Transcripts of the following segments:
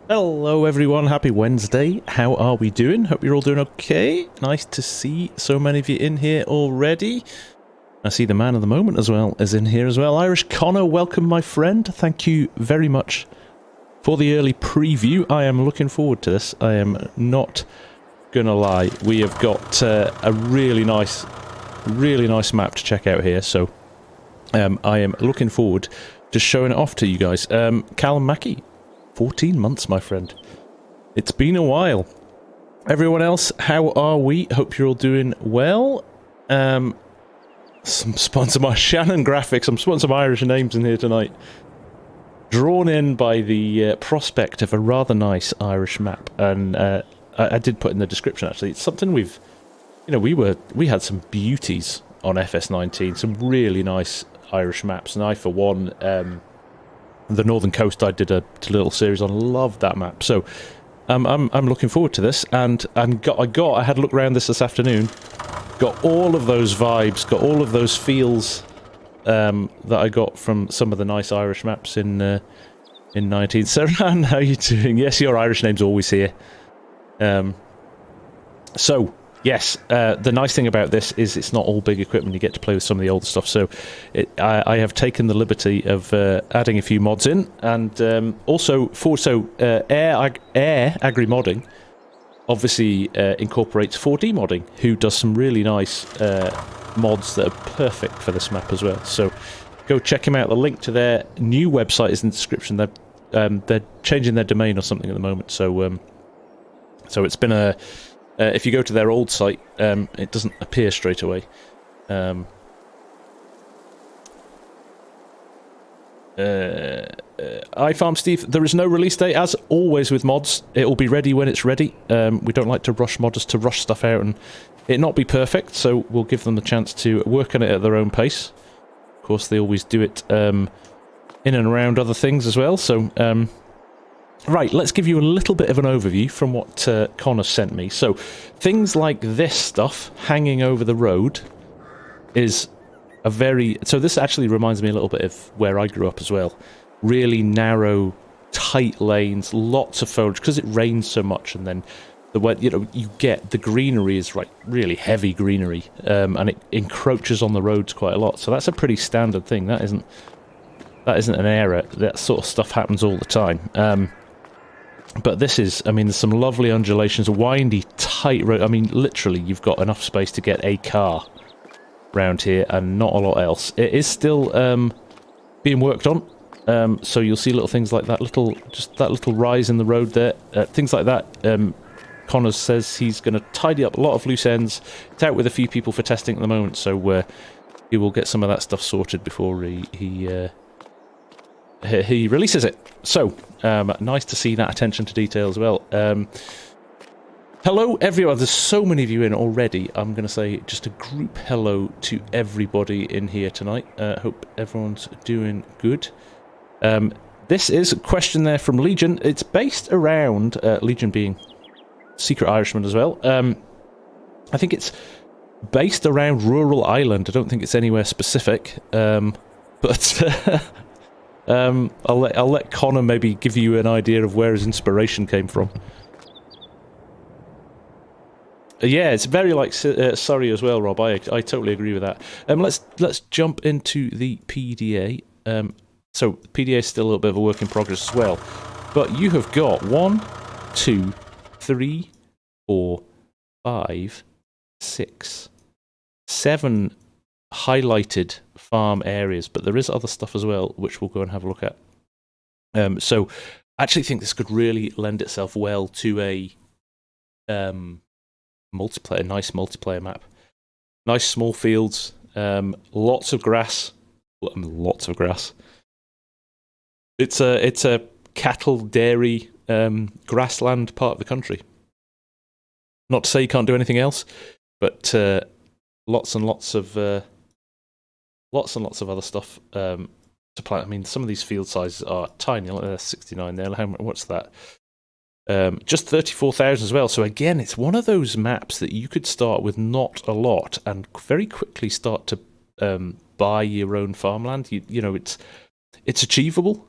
Hello everyone, happy Wednesday. How are we doing? Hope you're all doing okay. Nice to see so many of you in here already. I see the man of the moment as well is in here as well. Irish Conor, welcome my friend. Thank you very much for the early preview. I am looking forward to this. I am not gonna lie. We have got a really nice map to check out here. So I am looking forward to showing it off to you guys. Callum Mackey. 14 months, my friend. It's been a while. Everyone else, how are we? Hope you're all doing well. Some sponsor my Shannon Graphics. I'm sponsoring some Irish names in here tonight. Drawn in by the prospect of a rather nice Irish map, and I did put in the description actually. It's something we've, we had some beauties on FS19, some really nice Irish maps, and I for one. The Northern Coast I did a little series on. Loved that map. So I'm looking forward to this, and I had a look around this afternoon. Got all of those vibes, got all of those feels that I got from some of the nice Irish maps in 19. Saran, how you doing? Yes, your Irish name's always here. So yes, the nice thing about this is it's not all big equipment. You get to play with some of the older stuff. So I have taken the liberty of adding a few mods in, and also Eire Agri modding obviously incorporates 4D modding, who does some really nice mods that are perfect for this map as well. So go check him out. The link to their new website is in the description. They're changing their domain or something at the moment. So so it's been a if you go to their old site, it doesn't appear straight away. iFarm Steve, there is no release date. As always with mods, it will be ready when it's ready. We don't like to rush modders to rush stuff out and it not be perfect, so we'll give them the chance to work on it at their own pace. Of course, they always do it in and around other things as well, so... Right, let's give you a little bit of an overview from what Connor sent me. So, things like this stuff hanging over the road is a very... So this actually reminds me a little bit of where I grew up as well. Really narrow, tight lanes, lots of foliage, because it rains so much, and then you get the greenery is really heavy greenery, and it encroaches on the roads quite a lot. So that's a pretty standard thing. That isn't an error. That sort of stuff happens all the time. But this is, I mean, there's some lovely undulations, windy, tight road. I mean, literally, you've got enough space to get a car round here and not a lot else. It is still being worked on, so you'll see little things like that, just that little rise in the road there, things like that. Connor says he's going to tidy up a lot of loose ends. It's out with a few people for testing at the moment, so he will get some of that stuff sorted before he releases it. So, nice to see that attention to detail as well. Hello everyone, there's so many of you in already. I'm going to say just a group hello to everybody in here tonight. Hope everyone's doing good. This is a question there from Legion. It's based around, Legion being Secret Irishman as well. I think it's based around rural Ireland. I don't think it's anywhere specific. But... I'll let Connor maybe give you an idea of where his inspiration came from. Yeah, it's very like Surrey as well, Rob. I totally agree with that. Let's jump into the PDA. So the PDA is still a little bit of a work in progress as well, but you have got 1, 2, 3, 4, 5, 6, 7 highlighted farm areas, but there is other stuff as well which we'll go and have a look at. So I actually think this could really lend itself well to a multiplayer, nice multiplayer map. Nice small fields, lots of grass. It's a cattle dairy grassland part of the country. Not to say you can't do anything else, but lots and lots of other stuff to plant. I mean, some of these field sizes are tiny. Like there's 69 there. What's that? Just 34,000 as well. So again, it's one of those maps that you could start with not a lot and very quickly start to buy your own farmland. You know, it's achievable.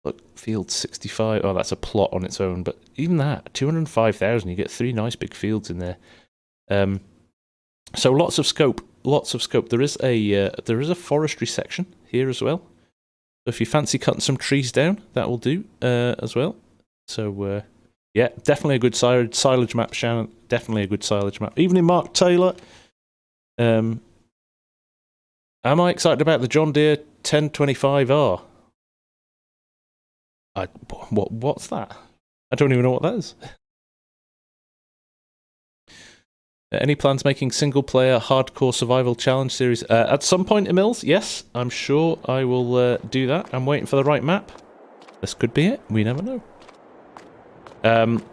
Look, field 65. Oh, that's a plot on its own. But even that, 205,000, you get 3 nice big fields in there. So lots of scope. Lots of scope. There is a forestry section here as well. So if you fancy cutting some trees down, that will do as well. So yeah, definitely a good silage map, Shannon. Definitely a good silage map. Evening, Mark Taylor. Am I excited about the John Deere 1025R? What's that? I don't even know what that is. Any plans making single-player hardcore survival challenge series? At some point, Emils, yes, I'm sure I will do that. I'm waiting for the right map. This could be it. We never know.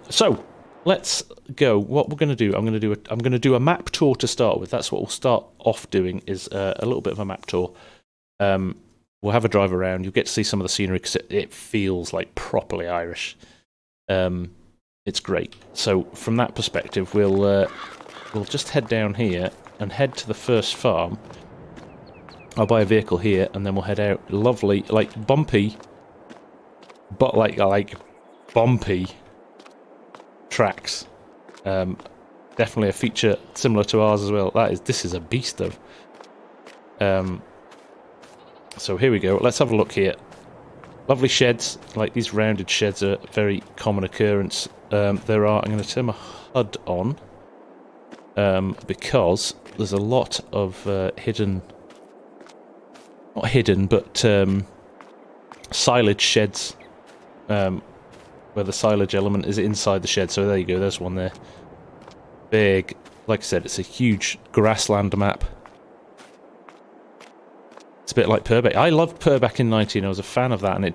So let's go. What we're going to do? I'm going to do a map tour to start with. That's what we'll start off doing. Is a little bit of a map tour. We'll have a drive around. You'll get to see some of the scenery because it feels like properly Irish. It's great. So from that perspective, we'll just head down here and head to the first farm. I'll buy a vehicle here and then we'll head out. Lovely, like bumpy, but like bumpy tracks. Definitely a feature similar to ours as well. This is a beast though. So here we go. Let's have a look here. Lovely sheds. Like these rounded sheds are a very common occurrence. I'm going to turn my HUD on. Because there's a lot of hidden, not hidden, but silage sheds, where the silage element is inside the shed. So there you go, there's one there. Big, like I said, it's a huge grassland map. It's a bit like Purbeck. I loved Purbeck in 19, I was a fan of that, and I'm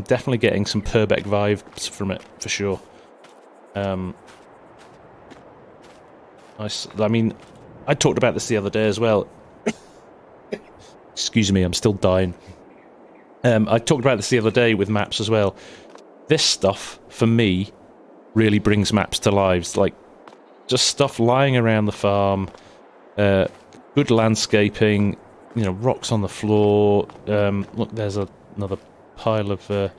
definitely getting some Purbeck vibes from it, for sure. I mean, I talked about this the other day as well. Excuse me, I'm still dying. I talked about this the other day with maps as well. This stuff, for me, really brings maps to lives. Like, just stuff lying around the farm, good landscaping, you know, rocks on the floor. Look, there's another pile of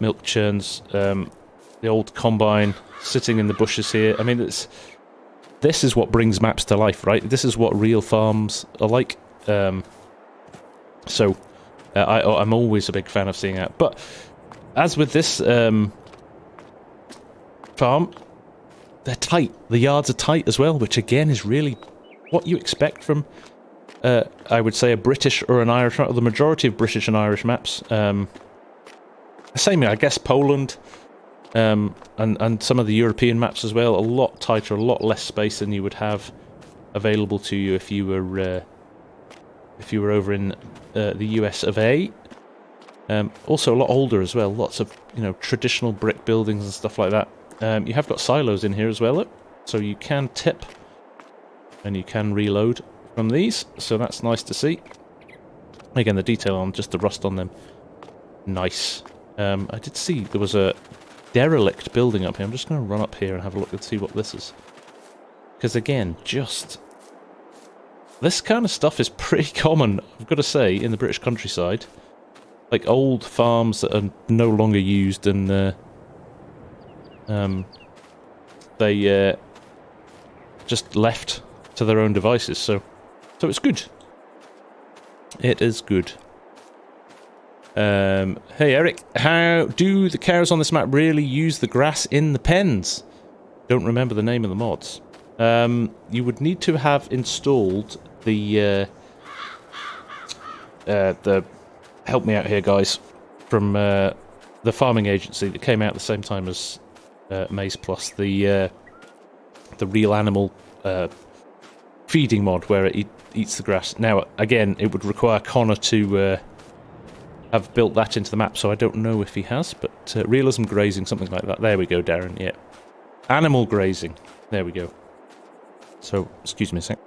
milk churns. The old combine sitting in the bushes here. I mean, this is what brings maps to life, right? This is what real farms are like. So I'm always a big fan of seeing that. But as with this farm, they're tight. The yards are tight as well, which again is really what you expect from, I would say, a British or an Irish map, or the majority of British and Irish maps. Same, I guess, Poland. And some of the European maps as well, a lot tighter, a lot less space than you would have available to you if you were over in the US of A. Also a lot older as well, lots of, you know, traditional brick buildings and stuff like that. You have got silos in here as well, so you can tip and you can reload from these, so that's nice to see. Again, the detail on just the rust on them, nice. I did see there was a derelict building up here. I'm just going to run up here and have a look and see what this is. Because again, just this kind of stuff is pretty common, I've got to say, in the British countryside. Like old farms that are no longer used, and they just left to their own devices. So it's good. It is good. Hey Eric, how do the cows on this map really use the grass in the pens? Don't remember the name of the mods. You would need to have installed the help me out here, guys, from the farming agency that came out at the same time as Maize Plus, the real animal feeding mod where it eats the grass. Now, again, it would require Connor to have built that into the map, so I don't know if he has, but realism grazing, something like that. There we go, Darren, yeah. Animal grazing. There we go. So, excuse me a sec.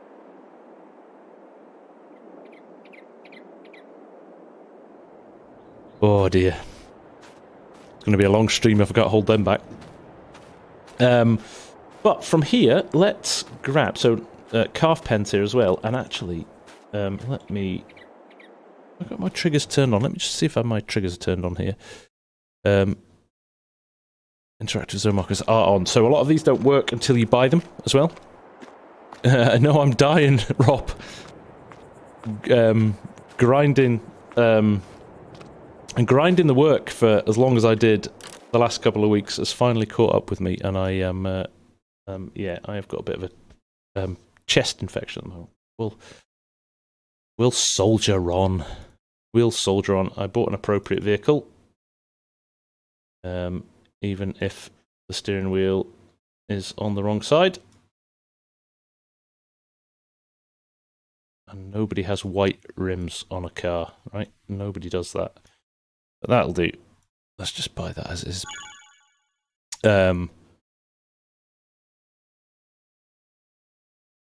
Oh dear. It's going to be a long stream if I can't hold them back. But from here, let's grab... So, calf pens here as well, and actually, let me I've got my triggers turned on. Let me just see if my triggers are turned on here. Interactive zone markers are on. So a lot of these don't work until you buy them as well. No, I'm dying, Rob. Grinding and grinding the work for as long as I did the last couple of weeks has finally caught up with me, and I am yeah, I have got a bit of a chest infection at the moment. We'll soldier on. We'll soldier on. I bought an appropriate vehicle, even if the steering wheel is on the wrong side. And nobody has white rims on a car, right? Nobody does that. But that'll do. Let's just buy that as is.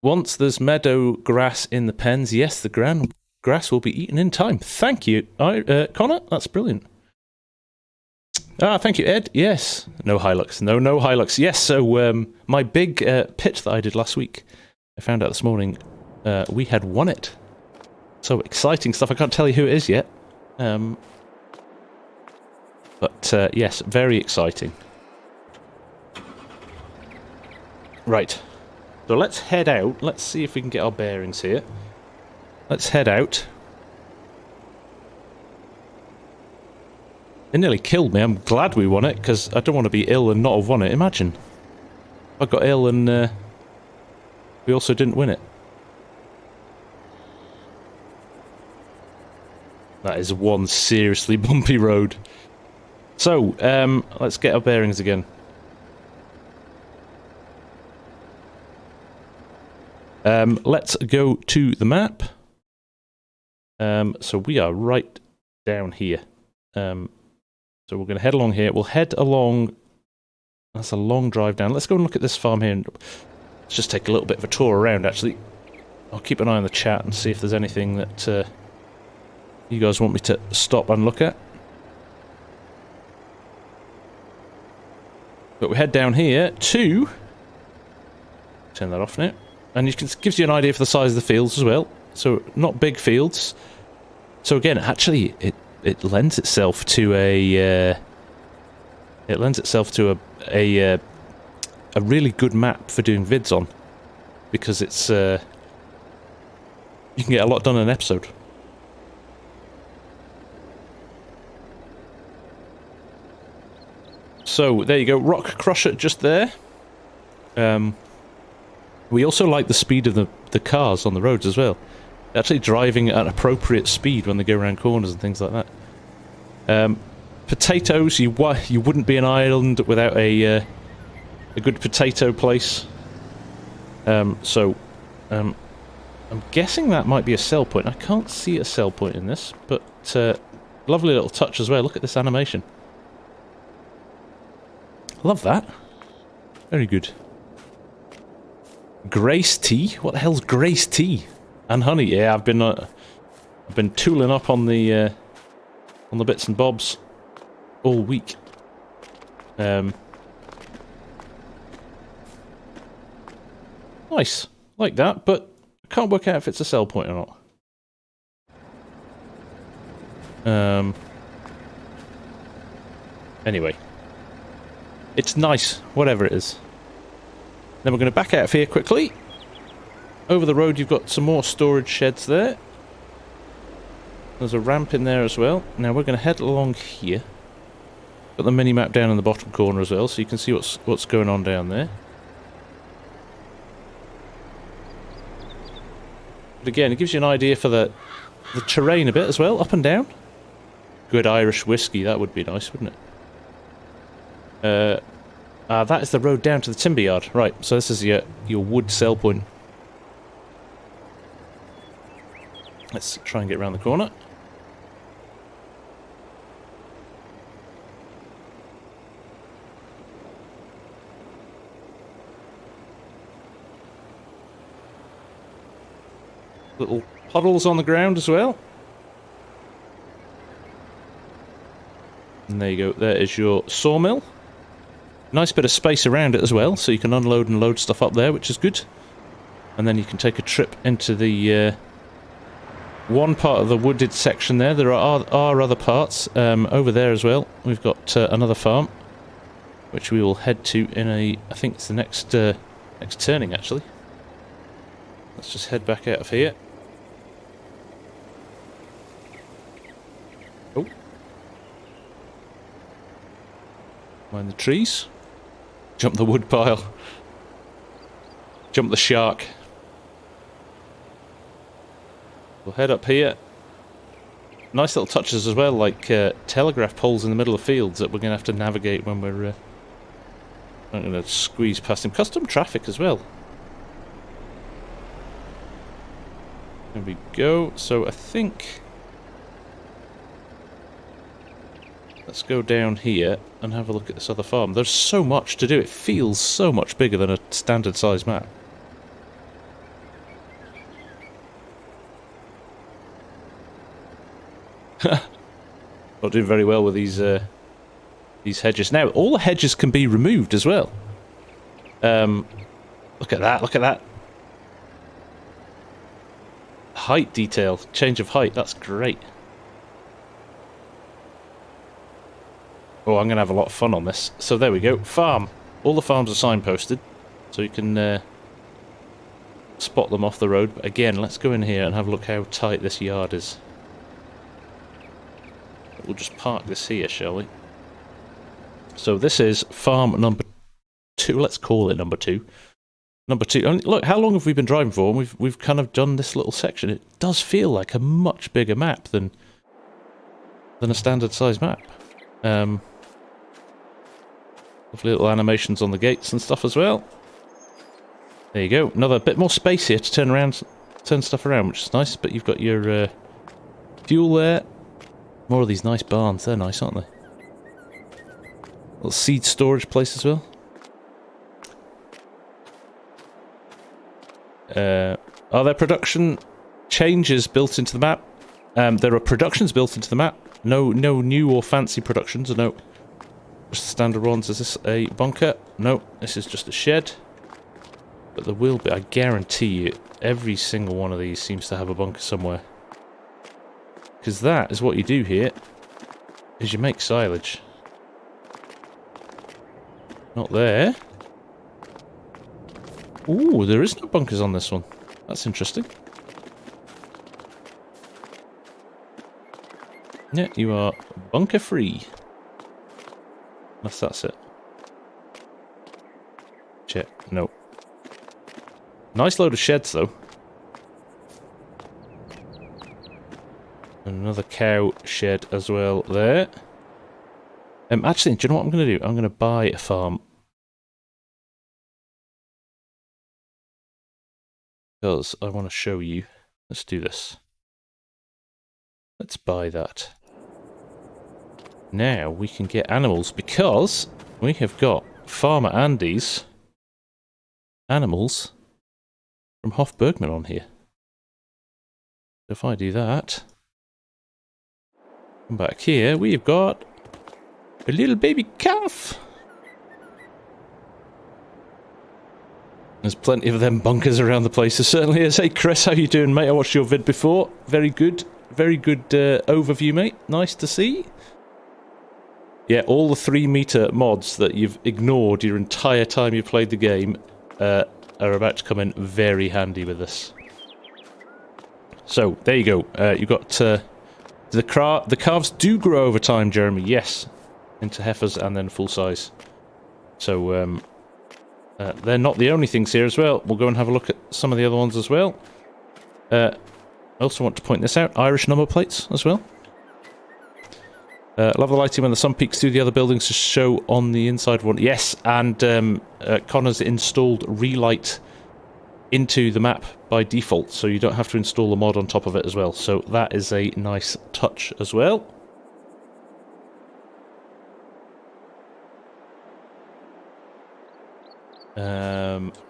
Once there's meadow grass in the pens, yes, the grass will be eaten in time. Thank you, Connor. That's brilliant. Ah, thank you, Ed. Yes. No Hilux. No Hilux. Yes, so my big pitch that I did last week, I found out this morning, we had won it. So exciting stuff. I can't tell you who it is yet. But yes, very exciting. Right. So let's head out. Let's see if we can get our bearings here. Let's head out. It nearly killed me. I'm glad we won it, because I don't want to be ill and not have won it. Imagine. I got ill and we also didn't win it. That is one seriously bumpy road. So, let's get our bearings again. Let's go to the map. So we are right down here. So we're going to head along here. We'll head along... That's a long drive down. Let's go and look at this farm here. And let's just take a little bit of a tour around, actually. I'll keep an eye on the chat and see if there's anything that you guys want me to stop and look at. But we head down here to... Turn that off now. And it gives you an idea for the size of the fields as well. So, not big fields. So again, actually, it lends itself to a... it lends itself to a really good map for doing vids on. Because it's... you can get a lot done in an episode. So, there you go. Rock Crusher just there. We also like the speed of the cars on the roads as well. Actually driving at an appropriate speed when they go around corners and things like that. Potatoes, you wouldn't be an island without a good potato place. So, I'm guessing that might be a sell point. I can't see a sell point in this, but lovely little touch as well. Look at this animation. Love that. Very good. Grace tea? What the hell's Grace tea? And honey? Yeah, I've been tooling up on the bits and bobs all week. Nice, like that, but I can't work out if it's a sell point or not. Anyway, it's nice, whatever it is. Then we're going to back out of here quickly. Over the road you've got some more storage sheds there. There's a ramp in there as well. Now we're going to head along here. Got the mini-map down in the bottom corner as well, so you can see what's going on down there. But again, it gives you an idea for the terrain a bit as well, up and down. Good Irish whiskey, that would be nice, wouldn't it? That is the road down to the timber yard. Right, so this is your wood sell point. Let's try and get around the corner. Little puddles on the ground as well. And there you go, there is your sawmill. Nice bit of space around it as well, so you can unload and load stuff up there, which is good. And then you can take a trip into the one part of the wooded section there. There are other parts over there as well. We've got another farm, which we will head to in I think it's the next turning, actually. Let's just head back out of here. Oh. Mind the trees. Jump the wood pile. Jump the shark. We'll head up here. Nice little touches as well, like telegraph poles in the middle of fields that we're going to have to navigate when we're... I'm going to squeeze past him. Custom traffic as well. There we go. So I think... let's go down here and have a look at this other farm. There's so much to do. It feels so much bigger than a standard size map. Not doing very well with these hedges. Now, all the hedges can be removed as well. Look at that, look at that. Height detail, change of height, that's great. Oh, I'm going to have a lot of fun on this. So there we go, farm. All the farms are signposted, so you can spot them off the road. But again, let's go in here and have a look how tight this yard is. We'll just park this here, shall we? So this is farm number 2. Let's call it number 2. Number 2. And look, how long have we been driving for? And we've kind of done this little section. It does feel like a much bigger map than a standard size map. Lovely little animations on the gates and stuff as well. There you go. Another bit more space here to turn stuff around, which is nice. But you've got your fuel there. More of these nice barns. They're nice, aren't they? Little seed storage place as well. Are there production changes built into the map? There are productions built into the map. No new or fancy productions. No. Just the standard ones. Is this a bunker? No. This is just a shed. But there will be, I guarantee you, every single one of these seems to have a bunker somewhere. Because that is what you do here, is you make silage. Not there. Ooh, there is no bunkers on this one. That's interesting. Yeah, you are bunker free. Unless that's it. Check. No. Nice load of sheds though. Another cow shed as well there. Actually, do you know what I'm going to do? I'm going to buy a farm. Because I want to show you. Let's do this. Let's buy that. Now we can get animals because we have got Farmer Andy's animals from Hofbergman on here. If I do that... come back here, we've got a little baby calf. There's plenty of them bunkers around the place. There certainly is. Hey Chris, how you doing, mate? I watched your vid before. Very good overview, mate. Nice to see. Yeah, all the 3-meter mods that you've ignored your entire time you've played the game are about to come in very handy with this. So, there you go. You've got... the calves do grow over time, Jeremy, yes. Into heifers and then full size. So, they're not the only things here as well. We'll go and have a look at some of the other ones as well. I also want to point this out. Irish number plates as well. Love the lighting when the sun peeks through the other buildings to show on the inside one. Yes, and Connor's installed relight into the map by default, so you don't have to install a mod on top of it as well. So that is a nice touch as well.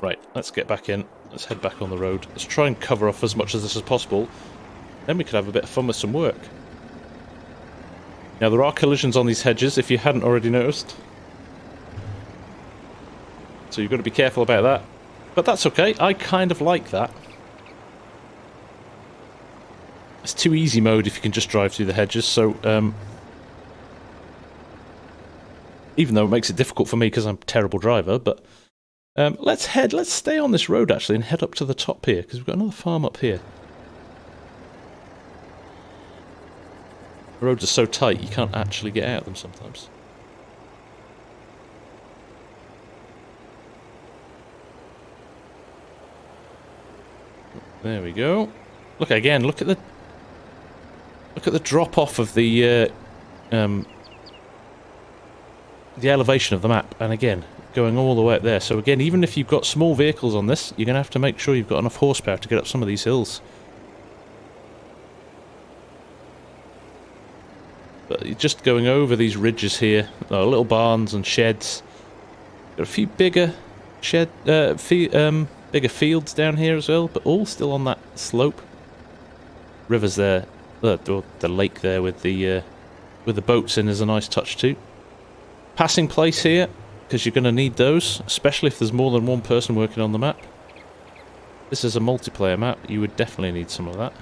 Right, let's get back in. Let's head back on the road. Let's try and cover off as much of this as possible. Then we could have a bit of fun with some work. Now, there are collisions on these hedges, if you hadn't already noticed. So you've got to be careful about that. But that's okay. I kind of like that. It's too easy mode if you can just drive through the hedges, so even though it makes it difficult for me because I'm a terrible driver, but let's stay on this road actually and head up to the top here, because we've got another farm up here. The roads are so tight you can't actually get out of them sometimes. There we go. Look again, look at the drop off of the elevation of the map, and again, going all the way up there. So again, even if you've got small vehicles on this, you're going to have to make sure you've got enough horsepower to get up some of these hills. But just going over these ridges here, little barns and sheds. Got a few bigger bigger fields down here as well, but all still on that slope. Rivers there, the lake there with the boats in is a nice touch too. Passing place here, because you're going to need those, especially if there's more than one person working on the map. This is a multiplayer map, you would definitely need some of that.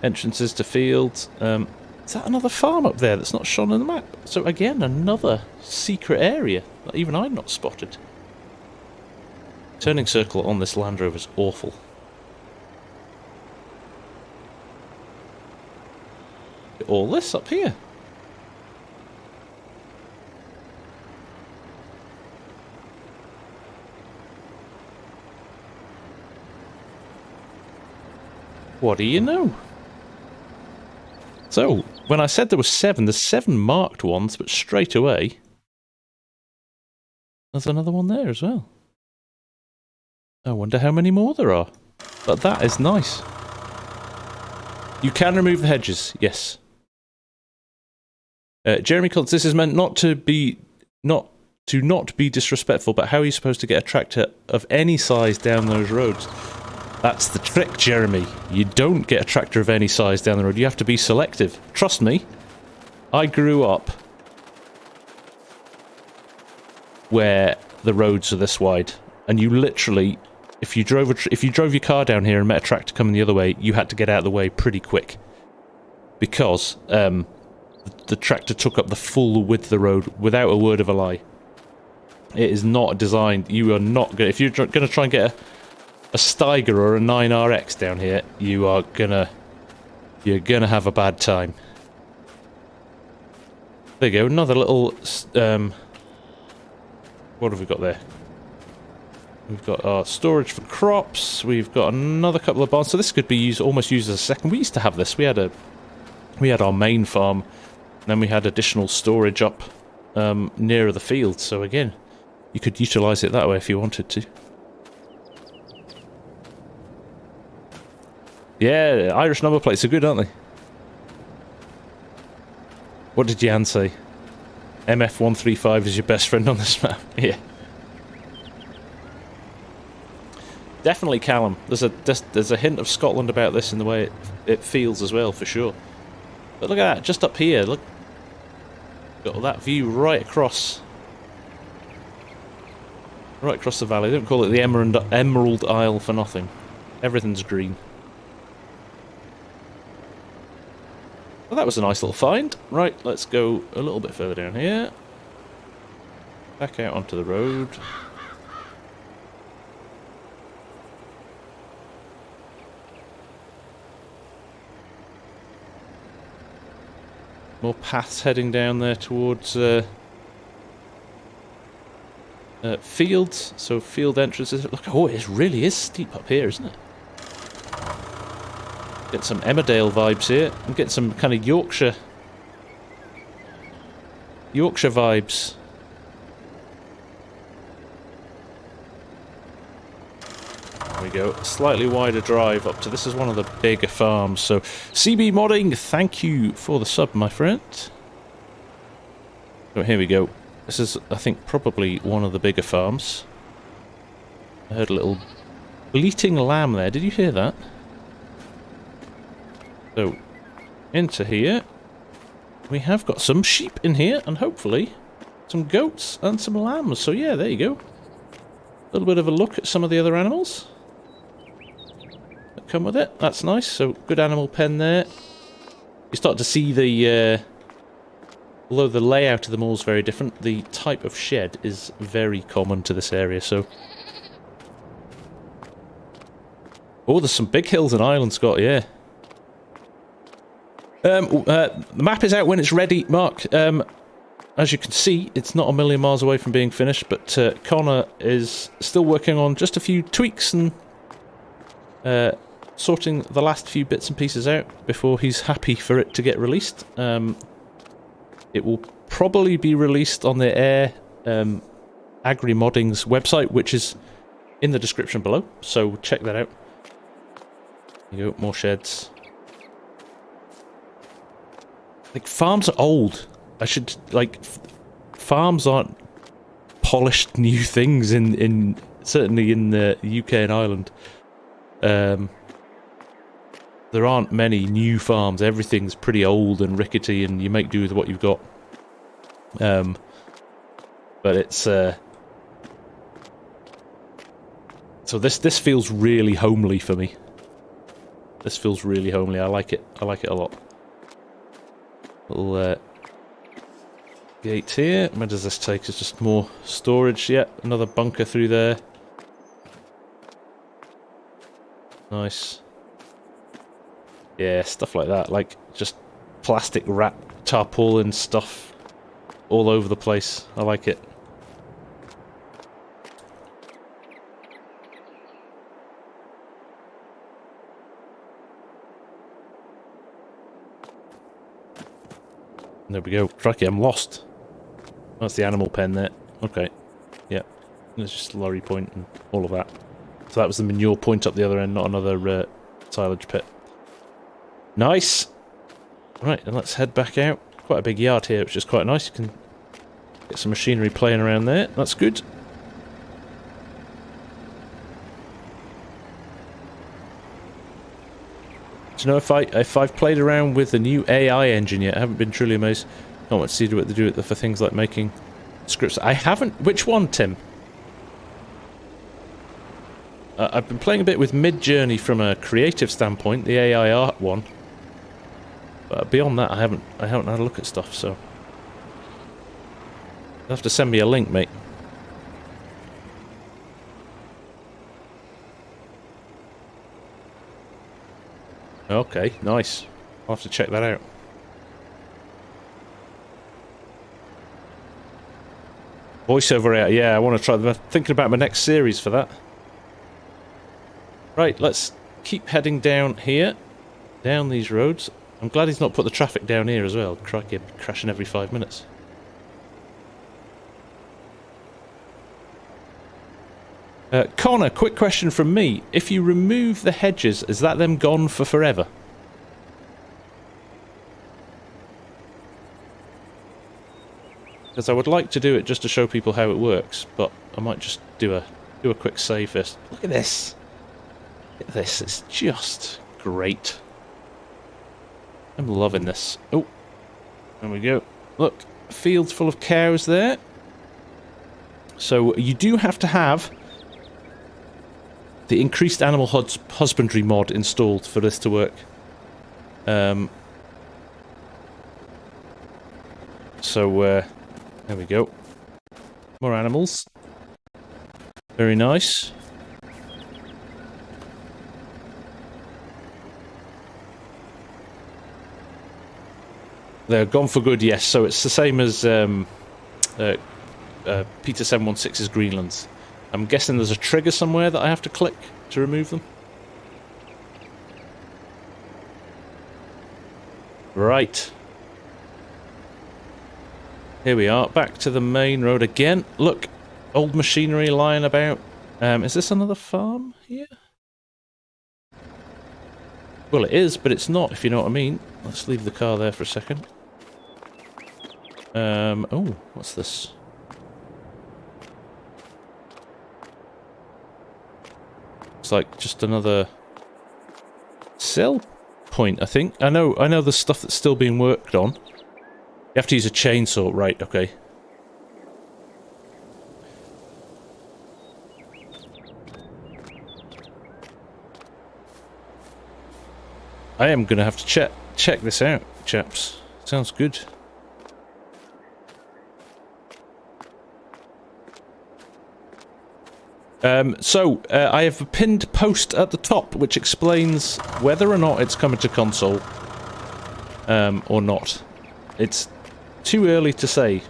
Entrances to fields. Is that another farm up there that's not shown on the map? So again, another secret area that even I'd not spotted. Turning circle on this Land Rover is awful. All this up here. What do you know? So, when I said there were 7, there's 7 marked ones, but straight away there's another one there as well. I wonder how many more there are. But that is nice. You can remove the hedges, yes. Jeremy Collins, this is meant not to be disrespectful, but how are you supposed to get a tractor of any size down those roads? That's the trick, Jeremy. You don't get a tractor of any size down the road. You have to be selective. Trust me, I grew up where the roads are this wide, and you literally, if you drove your car down here and met a tractor coming the other way, you had to get out of the way pretty quick, because the tractor took up the full width of the road without a word of a lie. It is not designed. You are not going. If you're going to try and get a Steiger or a 9RX down here, you're gonna have a bad time. There you go, another little what have we got there? We've got our storage for crops. We've got another couple of barns. So this could be almost used as a second. We used to have this. We had our main farm, and then we had additional storage up nearer the field. So again, you could utilise it that way if you wanted to. Yeah, Irish number plates are good, aren't they? What did Jan say? MF135 is your best friend on this map. Yeah. Definitely Callum. There's a hint of Scotland about this in the way it feels as well, for sure. But look at that, just up here, look. Got that view right across the valley. They don't call it the Emerald Isle for nothing. Everything's green. Well, that was a nice little find. Right, let's go a little bit further down here. Back out onto the road. More paths heading down there towards fields. So field entrances. Look, oh, it really is steep up here, isn't it? Get some Emmerdale vibes here. I'm getting some kind of Yorkshire vibes. There we go. Slightly wider drive up to. This is one of the bigger farms. So CB Modding, thank you for the sub, my friend. So here we go. This is, I think, probably one of the bigger farms. I heard a little bleating lamb there. Did you hear that? So, into here, we have got some sheep in here, and hopefully some goats and some lambs. So yeah, there you go. A little bit of a look at some of the other animals. that come with it. That's nice. So good animal pen there. You start to see the, although the layout of them all is very different, the type of shed is very common to this area, so... Oh, there's some big hills and islands, Scott, yeah. The map is out when it's ready, Mark. As you can see, it's not a million miles away from being finished, but Connor is still working on just a few tweaks and sorting the last few bits and pieces out before he's happy for it to get released. It will probably be released on the Eire Agri Modding's website, which is in the description below, so check that out. There you go, more sheds. Like, farms are old. I should, like, farms aren't polished new things in certainly in the UK and Ireland. There aren't many new farms. Everything's pretty old and rickety, and you make do with what you've got. But it's so this feels really homely for me. This feels really homely. I like it. I like it a lot. Little gate here. Where does this take us? Just more storage. Yeah, another bunker through there. Nice. Yeah, stuff like that. Like, just plastic wrap tarpaulin stuff all over the place. I like it. There we go. Crikey, I'm lost. That's the animal pen there. Okay. Yeah. There's just a lorry point and all of that. So that was the manure point up the other end, not another silage pit. Nice! Right, then let's head back out. Quite a big yard here, which is quite nice. You can get some machinery playing around there. That's good. Do you know, if I've played around with the new AI engine yet, I haven't been truly amazed. Not much to see what they do for things like making scripts. I haven't. Which one, Tim? I've been playing a bit with Mid-Journey from a creative standpoint, the AI art one. But beyond that, I haven't had a look at stuff. So you'll have to send me a link, mate. Okay, nice. I'll have to check that out. Voiceover AI, yeah, I want to try. I'm thinking about my next series for that. Right, let's keep heading down here, down these roads. I'm glad he's not put the traffic down here as well. Crikey, I'm crashing every 5 minutes. Connor, quick question from me. If you remove the hedges, is that them gone for forever? Because I would like to do it just to show people how it works, but I might just do a quick save first. Look at this. Look at this. It's just great. I'm loving this. Oh, there we go. Look, fields full of cows there. So you do have to have the increased animal husbandry mod installed for this to work. There we go. More animals. Very nice. They're gone for good, yes. So it's the same as Peter 716's Greenlands. I'm guessing there's a trigger somewhere that I have to click to remove them. Right. Here we are, back to the main road again. Look, old machinery lying about. Is this another farm here? Well, it is, but it's not, if you know what I mean. Let's leave the car there for a second. Oh, what's this? It's like just another sell point, I think. I know there's stuff that's still being worked on. You have to use a chainsaw, right, okay. I am going to have to check this out, chaps. Sounds good. I have a pinned post at the top which explains whether or not it's coming to console or not. It's too early to say.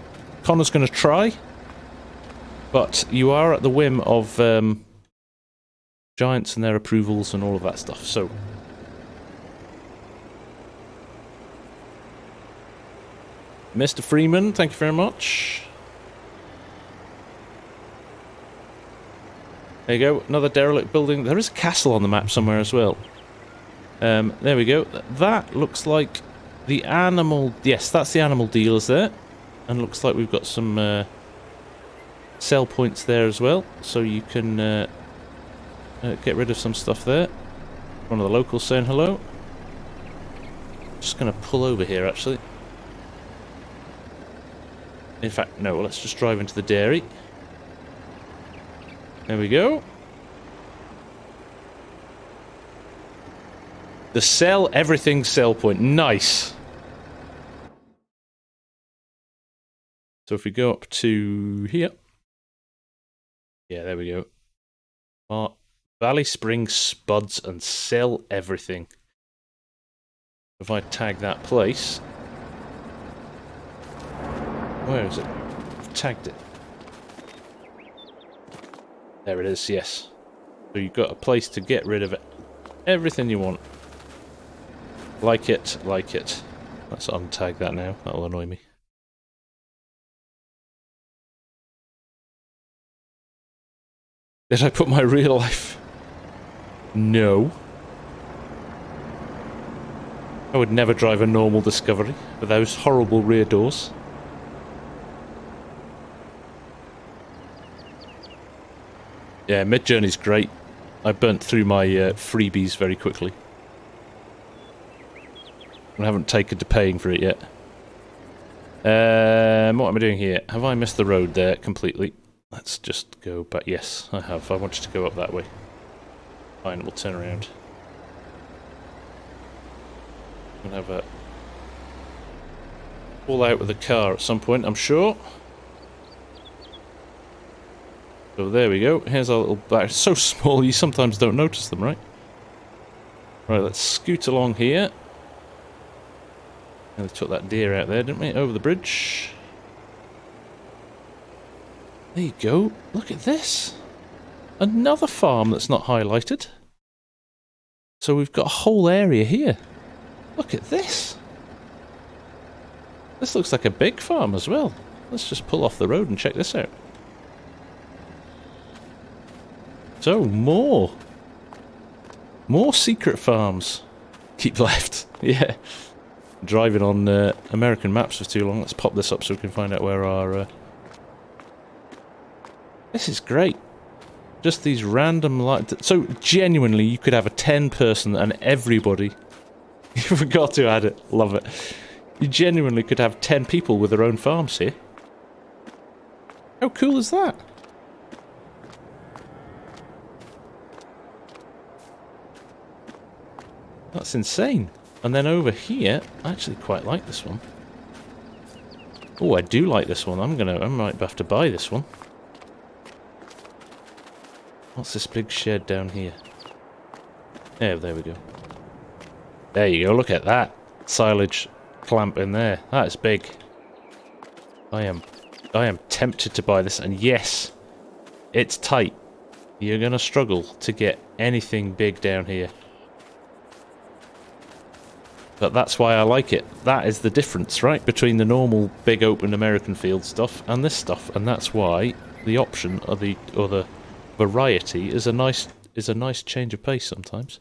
Connor's going to try, but you are at the whim of Giants and their approvals and all of that stuff, so... Mr. Freeman, thank you very much. There you go, another derelict building. There is a castle on the map somewhere as well. There we go. That looks like the animal... Yes, that's the animal dealers there. And looks like we've got some sell points there as well. So you can get rid of some stuff there. One of the locals saying hello. Just going to pull over here, actually. In fact, no, let's just drive into the dairy. There we go. The sell everything sell point. Nice. So if we go up to here. Yeah, there we go. Ballyspring spuds and sell everything. If I tag that place. Where is it? I've tagged it. There it is, yes. So you've got a place to get rid of it. Everything you want. Like it, like it. Let's untag that now. That'll annoy me. Did I put my real life? No. I would never drive a normal Discovery with those horrible rear doors. Yeah, Mid-Journey's great. I burnt through my freebies very quickly. I haven't taken to paying for it yet. What am I doing here? Have I missed the road there completely? Let's just go back. Yes, I have. I wanted to go up that way. Fine, we'll turn around. We'll have a fall out with the car at some point, I'm sure. So there we go. Here's our little back. It's so small you sometimes don't notice them, right? Right, let's scoot along here. And we took that deer out there, didn't we? Over the bridge. There you go. Look at this. Another farm that's not highlighted. So we've got a whole area here. Look at this. This looks like a big farm as well. Let's just pull off the road and check this out. So, more secret farms. Keep left. Yeah. Driving on American maps for too long. Let's pop this up so we can find out where our... This is great. Just these random... So, genuinely, you could have a 10-person and everybody... You forgot to add it. Love it. You genuinely could have 10 people with their own farms here. How cool is that? That's insane. And then over here, I actually quite like this one. Oh, I do like this one. I might have to buy this one. What's this big shed down here? Yeah, there we go. There you go. Look at that silage clamp in there. That is big. I am tempted to buy this, and yes, it's tight. You're gonna struggle to get anything big down here. But that's why I like it. That is the difference, right, between the normal big open American field stuff and this stuff, and that's why the option or the variety is a nice change of pace sometimes.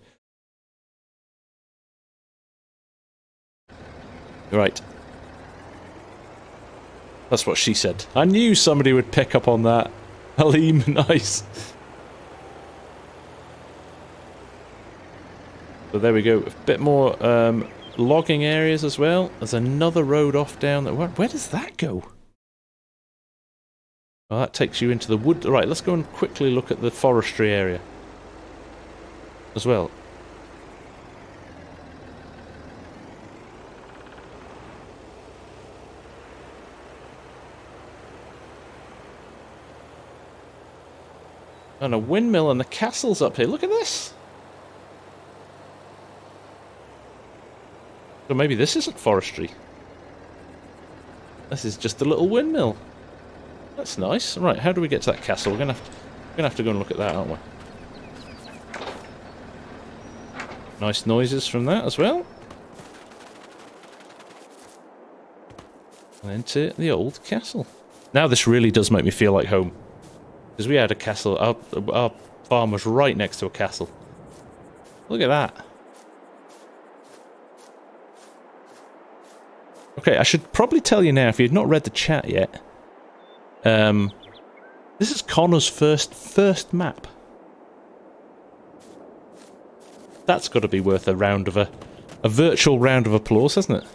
Right. That's what she said. I knew somebody would pick up on that. Halim, nice. So there we go. A bit more logging areas as well. There's another road off down there. Where does that go? Oh, that takes you into the wood. Right, let's go and quickly look at the forestry area as well. And a windmill and the castle's up here. Look at this. So maybe this isn't forestry. This is just a little windmill. That's nice. Right, how do we get to that castle? We're gonna have to go and look at that, aren't we? Nice noises from that as well. And into the old castle. Now this really does make me feel like home. Because we had a castle, our farm was right next to a castle. Look at that. Okay, I should probably tell you now, if you've not read the chat yet, this is Connor's first map. That's got to be worth a round of a virtual round of applause, hasn't it?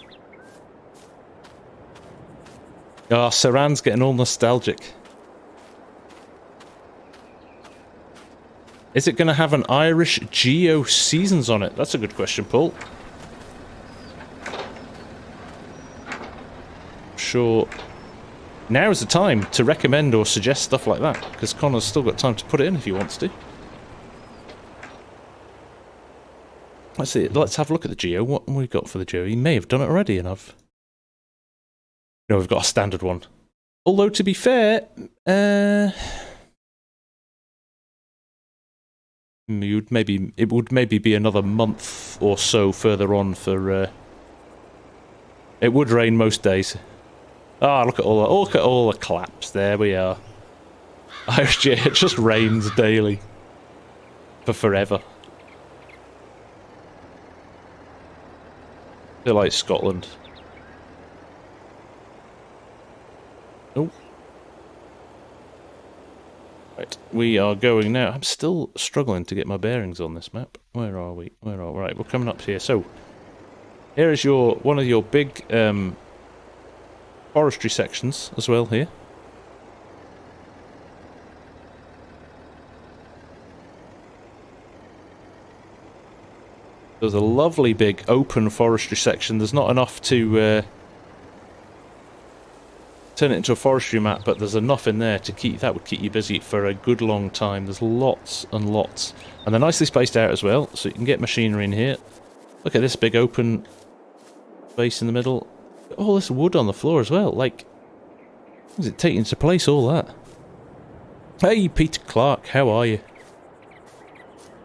Oh, Saran's getting all nostalgic. Is it going to have an Irish Geo Seasons on it? That's a good question, Paul. Sure. Now is the time to recommend or suggest stuff like that, because Connor's still got time to put it in if he wants to. Let's see. Let's have a look at the Geo. What have we got for the Geo? He may have done it already, and I've... No, we've got a standard one. Although, to be fair, it would maybe be another month or so further on for... It would rain most days. Ah, look at all the claps. There we are. It just rains daily. For forever. They're like Scotland. Oh. Right, we are going now. I'm still struggling to get my bearings on this map. Where are we? Right, we're coming up here. So, here is one of your big forestry sections as well here. There's a lovely big open forestry section. There's not enough to turn it into a forestry map, but there's enough in there to that would keep you busy for a good long time. There's lots and lots. And they're nicely spaced out as well, so you can get machinery in here. Look at this big open space in the middle. All this wood on the floor as well. Like, how is it taking into place, all that? Hey, Peter Clark, how are you?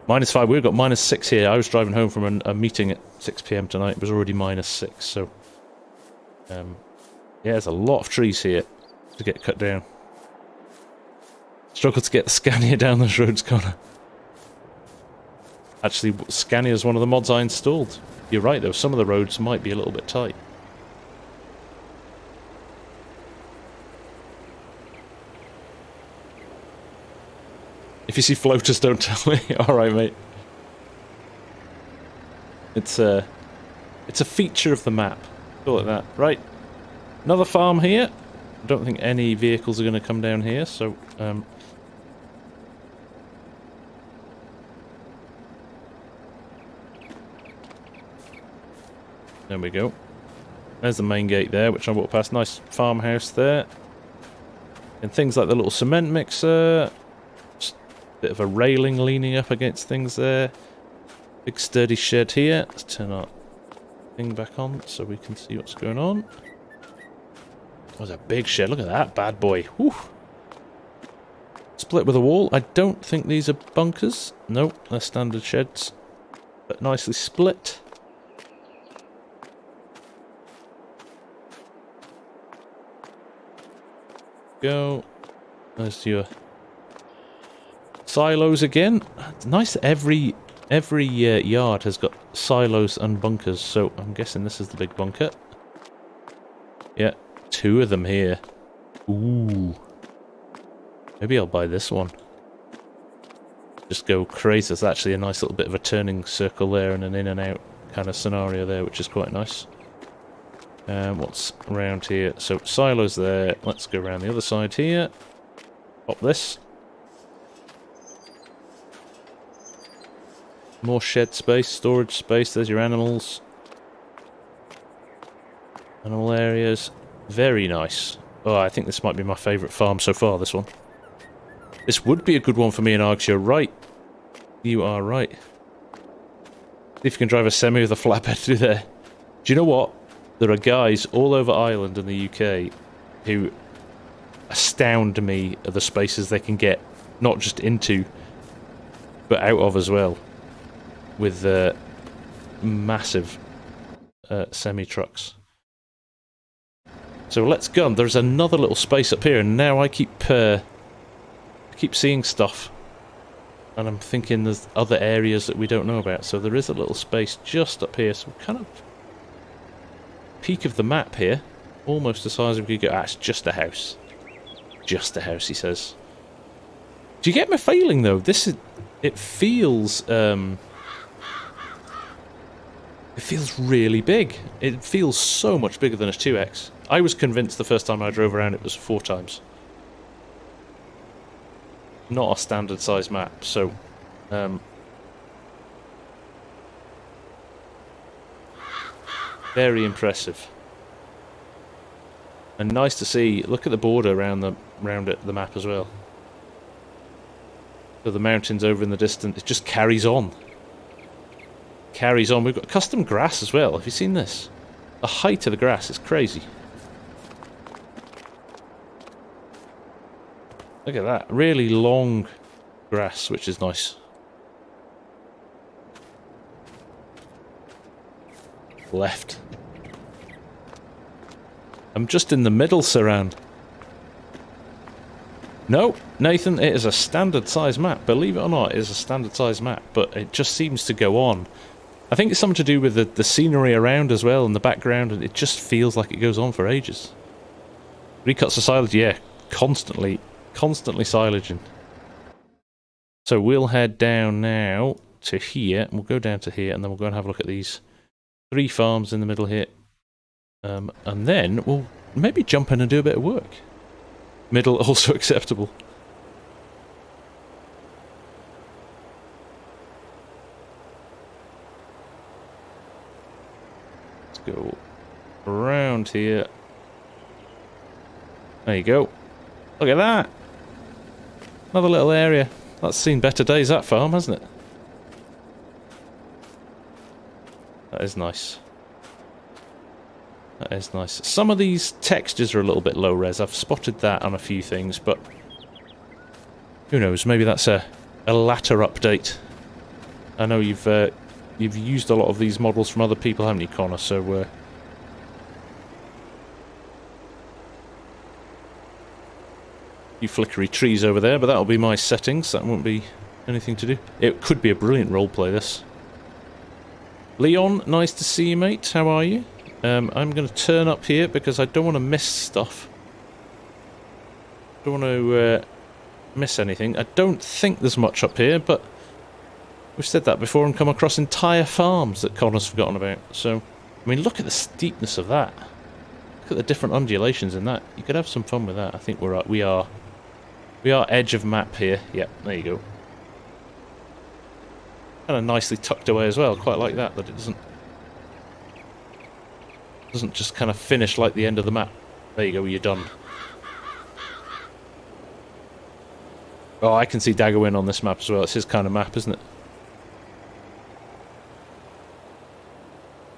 -5, we've got -6 here. I was driving home from a meeting at 6 PM tonight. It was already -6, so... yeah, there's a lot of trees here to get cut down. Struggle to get the Scania down those roads, Connor. Actually, Scania is one of the mods I installed. You're right, though. Some of the roads might be a little bit tight. If you see floaters, don't tell me. Alright, mate. It's a feature of the map. Call it that. Right. Another farm here. I don't think any vehicles are going to come down here, so... there we go. There's the main gate there, which I walked past. Nice farmhouse there. And things like the little cement mixer. Just a bit of a railing leaning up against things there. Big sturdy shed here. Let's turn our thing back on so we can see what's going on. There's a big shed. Look at that bad boy. Whew. Split with a wall. I don't think these are bunkers. Nope, they're standard sheds. But nicely split. Go. There's your silos again. It's nice that every yard has got silos and bunkers, so I'm guessing this is the big bunker. Yeah, 2 of them here. Ooh. Maybe I'll buy this one. Just go crazy. There's actually a nice little bit of a turning circle there and an in and out kind of scenario there, which is quite nice. What's around here? So silos there. Let's go around the other side here. Pop this. More shed space, storage space. There's your animals. Animal areas. Very nice. Oh, I think this might be my favourite farm so far, this one. This would be a good one for me and Args. You're right. You are right. See if you can drive a semi with a flatbed through there. Do you know what? There are guys all over Ireland and the UK who astound me at the spaces they can get, not just into, but out of as well, with massive semi-trucks. So let's go. There's another little space up here, and now I keep seeing stuff, and I'm thinking there's other areas that we don't know about. So there is a little space just up here, so kind of peak of the map here, almost as high as we could go. Ah, it's just a house. Just a house, he says. Do you get my feeling though? It feels really big. It feels so much bigger than a 2X. I was convinced the first time I drove around it was 4 times. Not a standard size map, so very impressive. And nice to see. Look at the border around the map as well. So the mountains over in the distance, it just carries on. Carries on. We've got custom grass as well. Have you seen this? The height of the grass is crazy. Look at that. Really long grass, which is nice. Left. I'm just in the middle, Surround. No, Nathan, it is a standard size map. Believe it or not, it is a standard size map, but it just seems to go on. I think it's something to do with the scenery around as well, and the background, and it just feels like it goes on for ages. Recuts the silage, yeah, constantly silaging. So we'll head down now to here, and we'll go down to here, and then we'll go and have a look at these 3 farms in the middle here. And then we'll maybe jump in and do a bit of work. Middle also acceptable. Let's go around here. There you go. Look at that! Another little area. That's seen better days, that farm, hasn't it? That is nice. That is nice. Some of these textures are a little bit low res. I've spotted that on a few things, but who knows? Maybe that's a latter update. I know you've used a lot of these models from other people, haven't you, Connor? So few flickery trees over there, but that'll be my settings. That won't be anything to do. It could be a brilliant roleplay, this. Leon, nice to see you, mate. How are you? I'm going to turn up here because I don't want to miss stuff. Don't want to miss anything. I don't think there's much up here, but we've said that before and come across entire farms that Connor's forgotten about. So, I mean, look at the steepness of that. Look at the different undulations in that. You could have some fun with that. I think we are edge of map here. Yep, there you go. Kind of nicely tucked away as well. Quite like that it doesn't just kind of finish like the end of the map. There you go, you're done. Oh, I can see Daggerwin on this map as well. It's his kind of map, isn't it?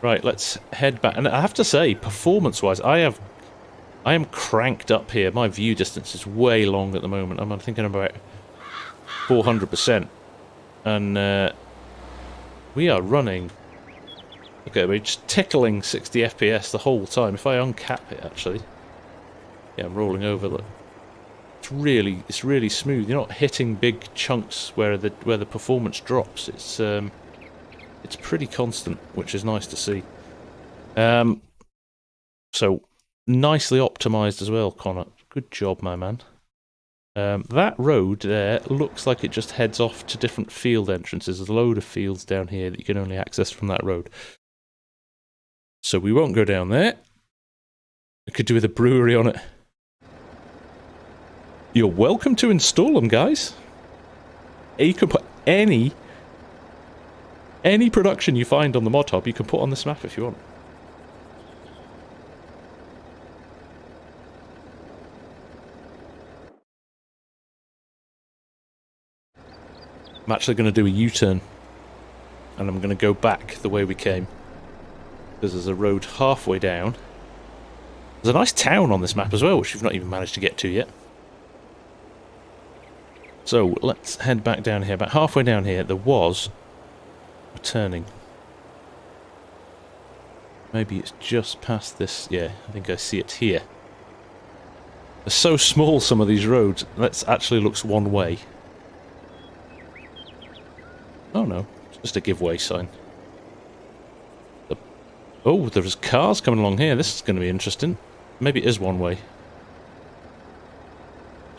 Right, let's head back. And I have to say, performance-wise, I am cranked up here. My view distance is way long at the moment. I'm thinking about 400%. And we are running... Okay, we're just tickling 60 FPS the whole time. If I uncap it, actually... Yeah, I'm rolling over. Look. It's really smooth. You're not hitting big chunks where the performance drops. It's pretty constant, which is nice to see. So nicely optimized as well, Connor. Good job, my man. That road there looks like it just heads off to different field entrances. There's a load of fields down here that you can only access from that road. So we won't go down there. We could do with a brewery on it. You're welcome to install them, guys. You can put any production you find on the mod hub, you can put on this map if you want. I'm actually going to do a U-turn. And I'm going to go back the way we came. Because there's a road halfway down. There's a nice town on this map as well, which we've not even managed to get to yet. So, let's head back down here. About halfway down here, there was a turning. Maybe it's just past this. Yeah, I think I see it here. They're so small, some of these roads. That actually looks one way. Oh no, it's just a give way sign. Oh, there's cars coming along here. This is going to be interesting. Maybe it is one way.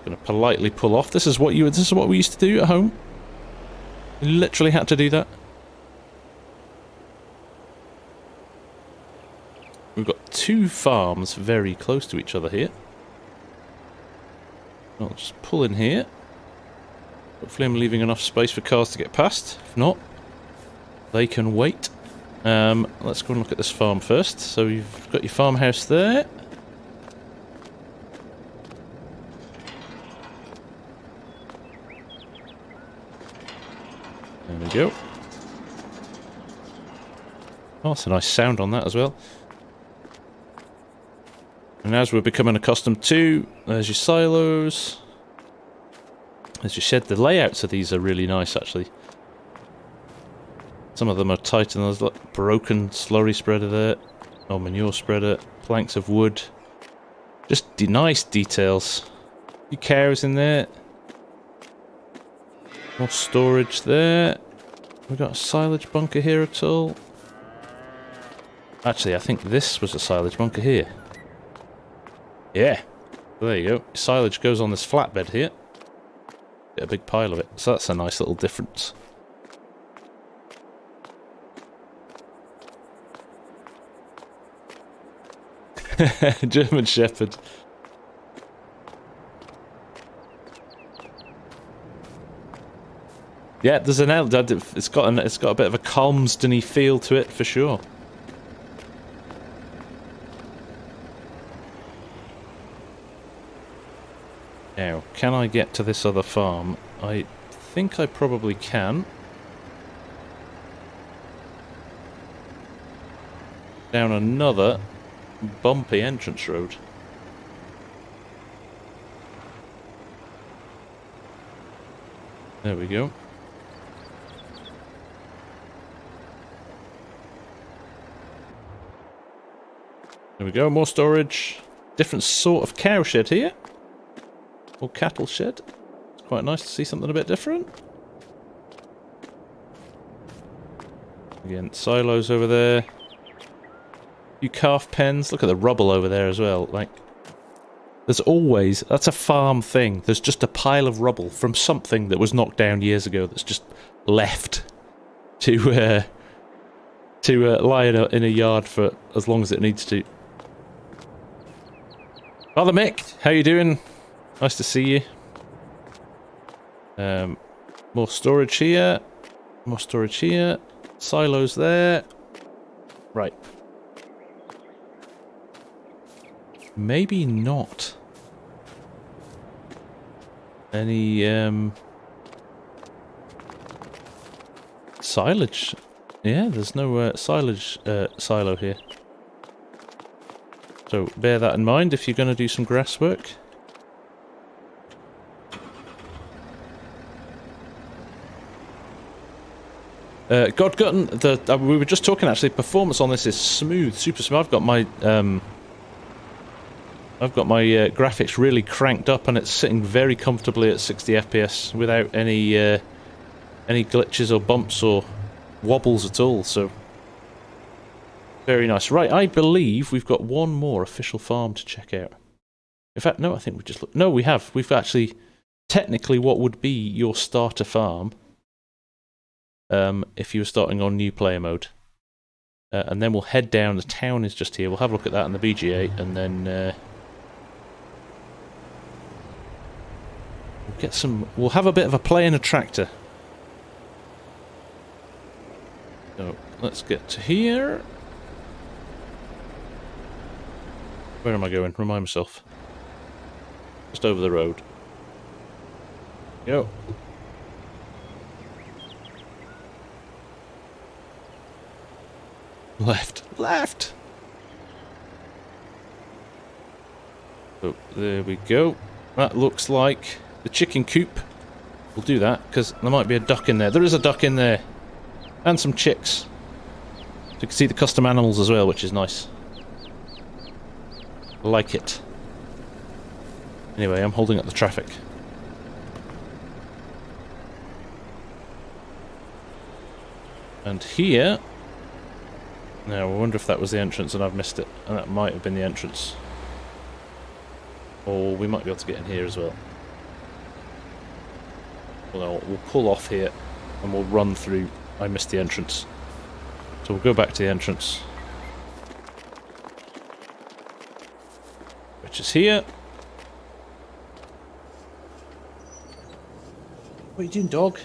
Going to politely pull off. This is what we used to do at home. We literally had to do that. We've got two farms very close to each other here. I'll just pull in here. Hopefully I'm leaving enough space for cars to get past. If not, they can wait. Let's go and look at this farm first. So you've got your farmhouse there. There we go. Oh, that's a nice sound on that as well. And as we're becoming accustomed to, there's your silos. There's your shed. The layouts of these are really nice, actually. Some of them are tight, and there's like broken slurry spreader there. Oh, manure spreader. Planks of wood. Just nice details. A few cows in there. More storage there. We've got a silage bunker here at all. Actually, I think this was a silage bunker here. Yeah. There you go. Silage goes on this flatbed here. Get a big pile of it. So that's a nice little difference. German Shepherd. Yeah, there's an it's got a bit of a Calmsden-y feel to it for sure. Now, can I get to this other farm? I think I probably can. Down another bumpy entrance road. There we go. There we go, more storage. Different sort of cow shed here. Or cattle shed. It's quite nice to see something a bit different. Again, silos over there. A few calf pens. Look at the rubble over there as well. Like, there's always... That's a farm thing. There's just a pile of rubble from something that was knocked down years ago that's just left to lie in a yard for as long as it needs to. Father Mick, how you doing? Nice to see you. More storage here. More storage here. Silos there. Right. Maybe not. Any, silage. Yeah, there's no silage silo here. So bear that in mind if you're going to do some grass work. Godgutton, we were just talking actually, performance on this is smooth, super smooth. I've got my graphics really cranked up and it's sitting very comfortably at 60 FPS without any glitches or bumps or wobbles at all, so very nice. Right, I believe we've got one more official farm to check out. In fact, no, I think we just looked. No, we have. We've actually technically what would be your starter farm. If you were starting on new player mode. And then we'll head down, the town is just here, we'll have a look at that in the BG8, and then we'll have a bit of a play in a tractor. So, let's get to here. Where am I going? Remind myself. Just over the road. Go. Left. Left! So, there we go. That looks like the chicken coop. We'll do that, because there might be a duck in there. There is a duck in there. And some chicks. So you can see the custom animals as well, which is nice. I like it. Anyway, I'm holding up the traffic. And here... Now, I wonder if that was the entrance and I've missed it. And that might have been the entrance. Or we might be able to get in here as well. Well, we'll pull off here and we'll run through. I missed the entrance. So we'll go back to the entrance. Which is here. What are you doing, dog?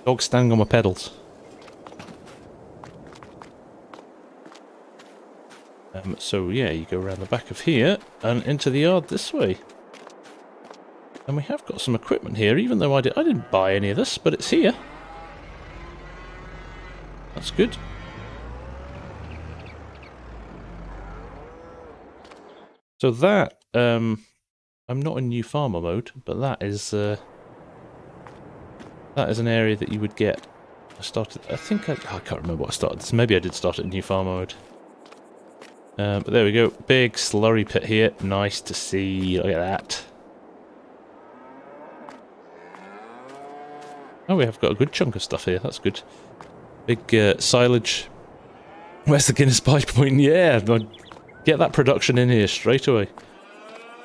Dog standing on my pedals. So yeah, you go around the back of here and into the yard this way. And we have got some equipment here, even though I didn't buy any of this, but it's here. That's good. So that, I'm not in new farmer mode, but that is an area that you would get. I can't remember what I started this. Maybe I did start it in new farmer mode. But there we go. Big slurry pit here. Nice to see. Look at that. Oh, we have got a good chunk of stuff here. That's good. Big silage. Where's the Guinness Pie point? Yeah, get that production in here straight away.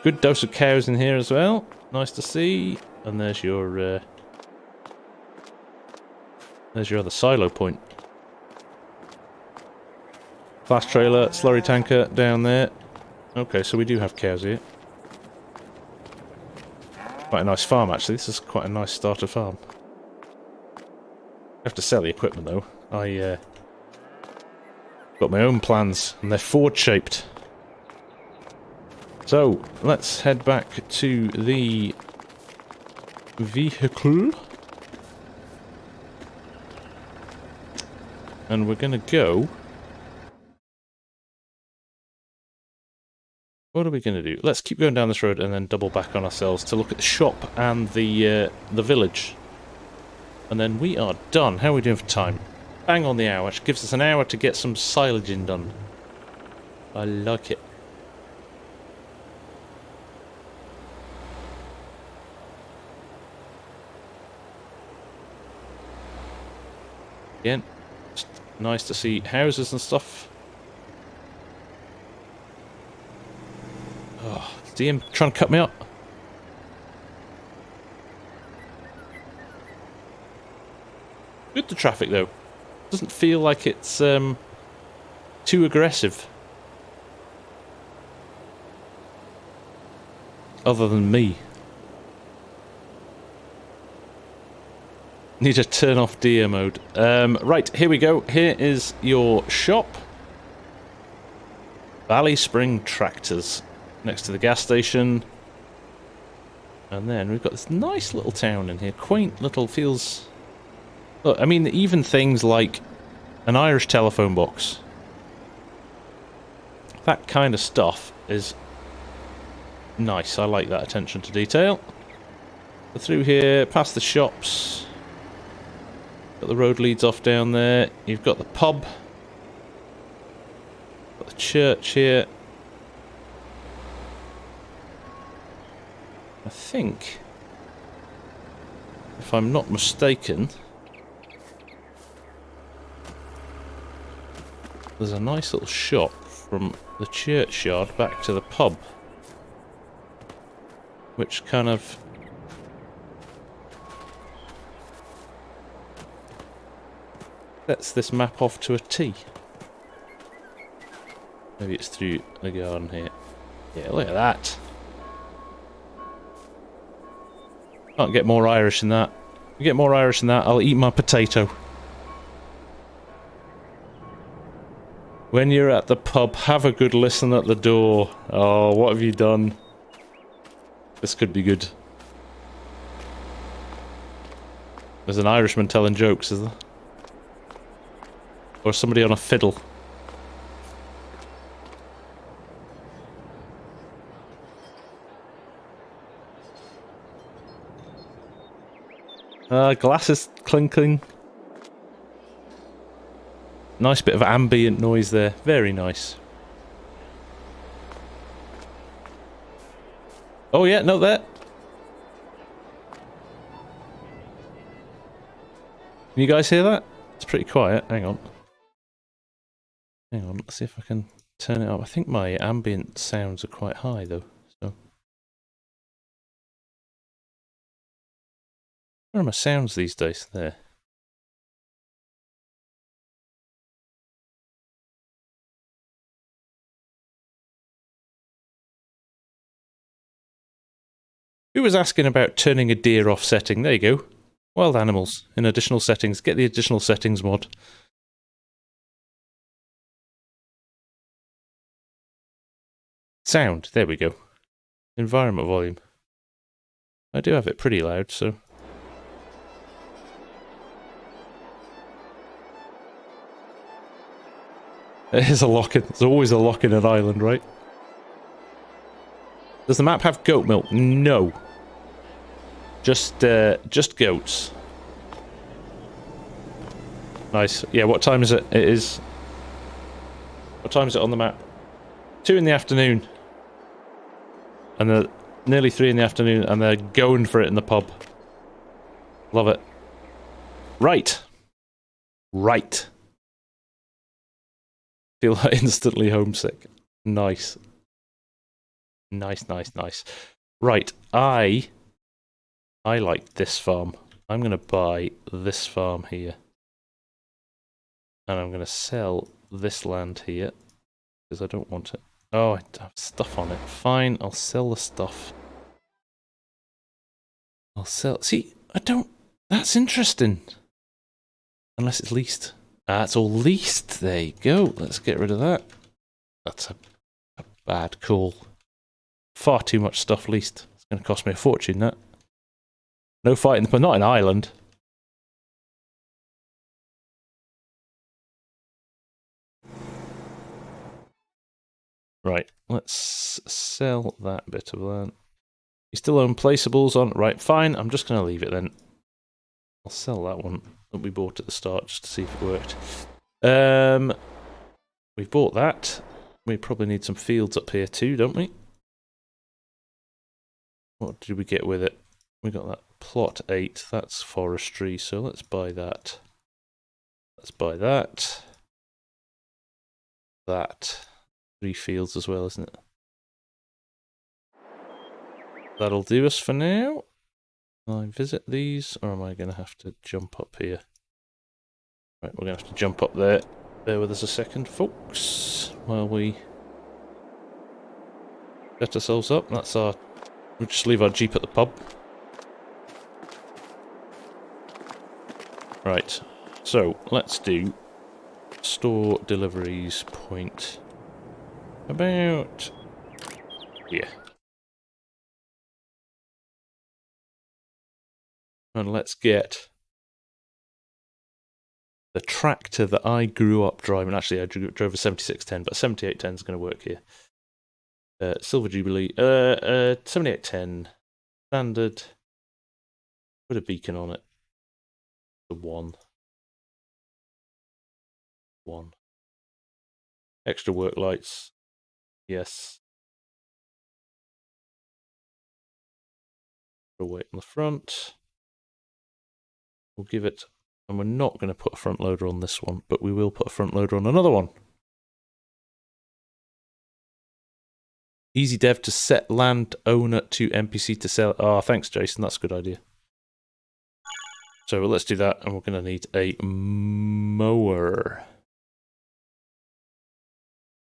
Good dose of cows in here as well. Nice to see. And there's your other silo point. Flash trailer, slurry tanker down there. Okay, so we do have cows here. Quite a nice farm, actually. This is quite a nice starter farm. I have to sell the equipment, though. I got my own plans, and they're forward-shaped. So, let's head back to the vehicle. And we're going to go... What are we going to do? Let's keep going down this road and then double back on ourselves to look at the shop and the village. And then we are done. How are we doing for time? Bang on the hour, which gives us an hour to get some silaging done. I like it. Again, it's nice to see houses and stuff. Oh, see him trying to cut me up? Good the traffic though. Doesn't feel like it's too aggressive. Other than me. Need to turn off deer mode. Right, here we go. Here is your shop. Ballyspring Tractors. Next to the gas station. And then we've got this nice little town in here. Quaint little feels... Look, I mean, even things like an Irish telephone box. That kind of stuff is nice. I like that attention to detail. So through here, past the shops. Got the road leads off down there. You've got the pub. Got the church here. I think, if I'm not mistaken, there's a nice little shop from the churchyard back to the pub, which kind of sets this map off to a T. Maybe it's through the garden here. Yeah, look at that. Can't get more Irish than that. If you get more Irish than that, I'll eat my potato. When you're at the pub, have a good listen at the door. Oh, what have you done? This could be good. There's an Irishman telling jokes, is there? Or somebody on a fiddle. Glasses clinking. Nice bit of ambient noise there. Very nice. Oh yeah, no there. Can you guys hear that? It's pretty quiet. Hang on. Hang on, let's see if I can turn it up. I think my ambient sounds are quite high though. So where are my sounds these days? There. Who was asking about turning a deer off setting? There you go. Wild animals in additional settings. Get the additional settings mod. Sound. There we go. Environment volume. I do have it pretty loud, so... There's a lock in. There's always a lock in an island, right? Does the map have goat milk? No. Just goats. Nice. Yeah, what time is it? It is... What time is it on the map? 2 in the afternoon. And they're nearly 3 in the afternoon, and they're going for it in the pub. Love it. Right. Right. Feel instantly homesick. Nice. Nice, nice, nice. Right, I like this farm. I'm going to buy this farm here. And I'm going to sell this land here. Because I don't want it. Oh, I have stuff on it. Fine, I'll sell the stuff. I'll sell... See, I don't... That's interesting. Unless it's leased. Ah, it's all leased. There you go. Let's get rid of that. That's a bad call. Far too much stuff leased. It's going to cost me a fortune, that. No fighting, but not in Ireland. Right, let's sell that bit of land. You still own placeables on... Right, fine, I'm just going to leave it then. I'll sell that one that we bought at the start just to see if it worked. We've bought that. We probably need some fields up here too, don't we? What did we get with it? We got that plot 8, that's forestry, so let's buy that. Let's buy that. That. 3 fields as well, isn't it? That'll do us for now. Will I visit these, or am I going to have to jump up here? Right, we're going to have to jump up there. Bear with us a second, folks, while we set ourselves up. That's our... We'll just leave our jeep at the pub. Right, so let's do store deliveries point about here. And let's get the tractor that I grew up driving. Actually, I drove a 7610, but 7810 is going to work here. Silver Jubilee, 7810, standard. Put a beacon on it. The 1. Extra work lights. Yes. Put a weight on the front. We'll give it, and we're not going to put a front loader on this one, but we will put a front loader on another one. Easy dev to set land owner to NPC to sell. Oh, thanks, Jason. That's a good idea. So let's do that, and we're going to need a mower.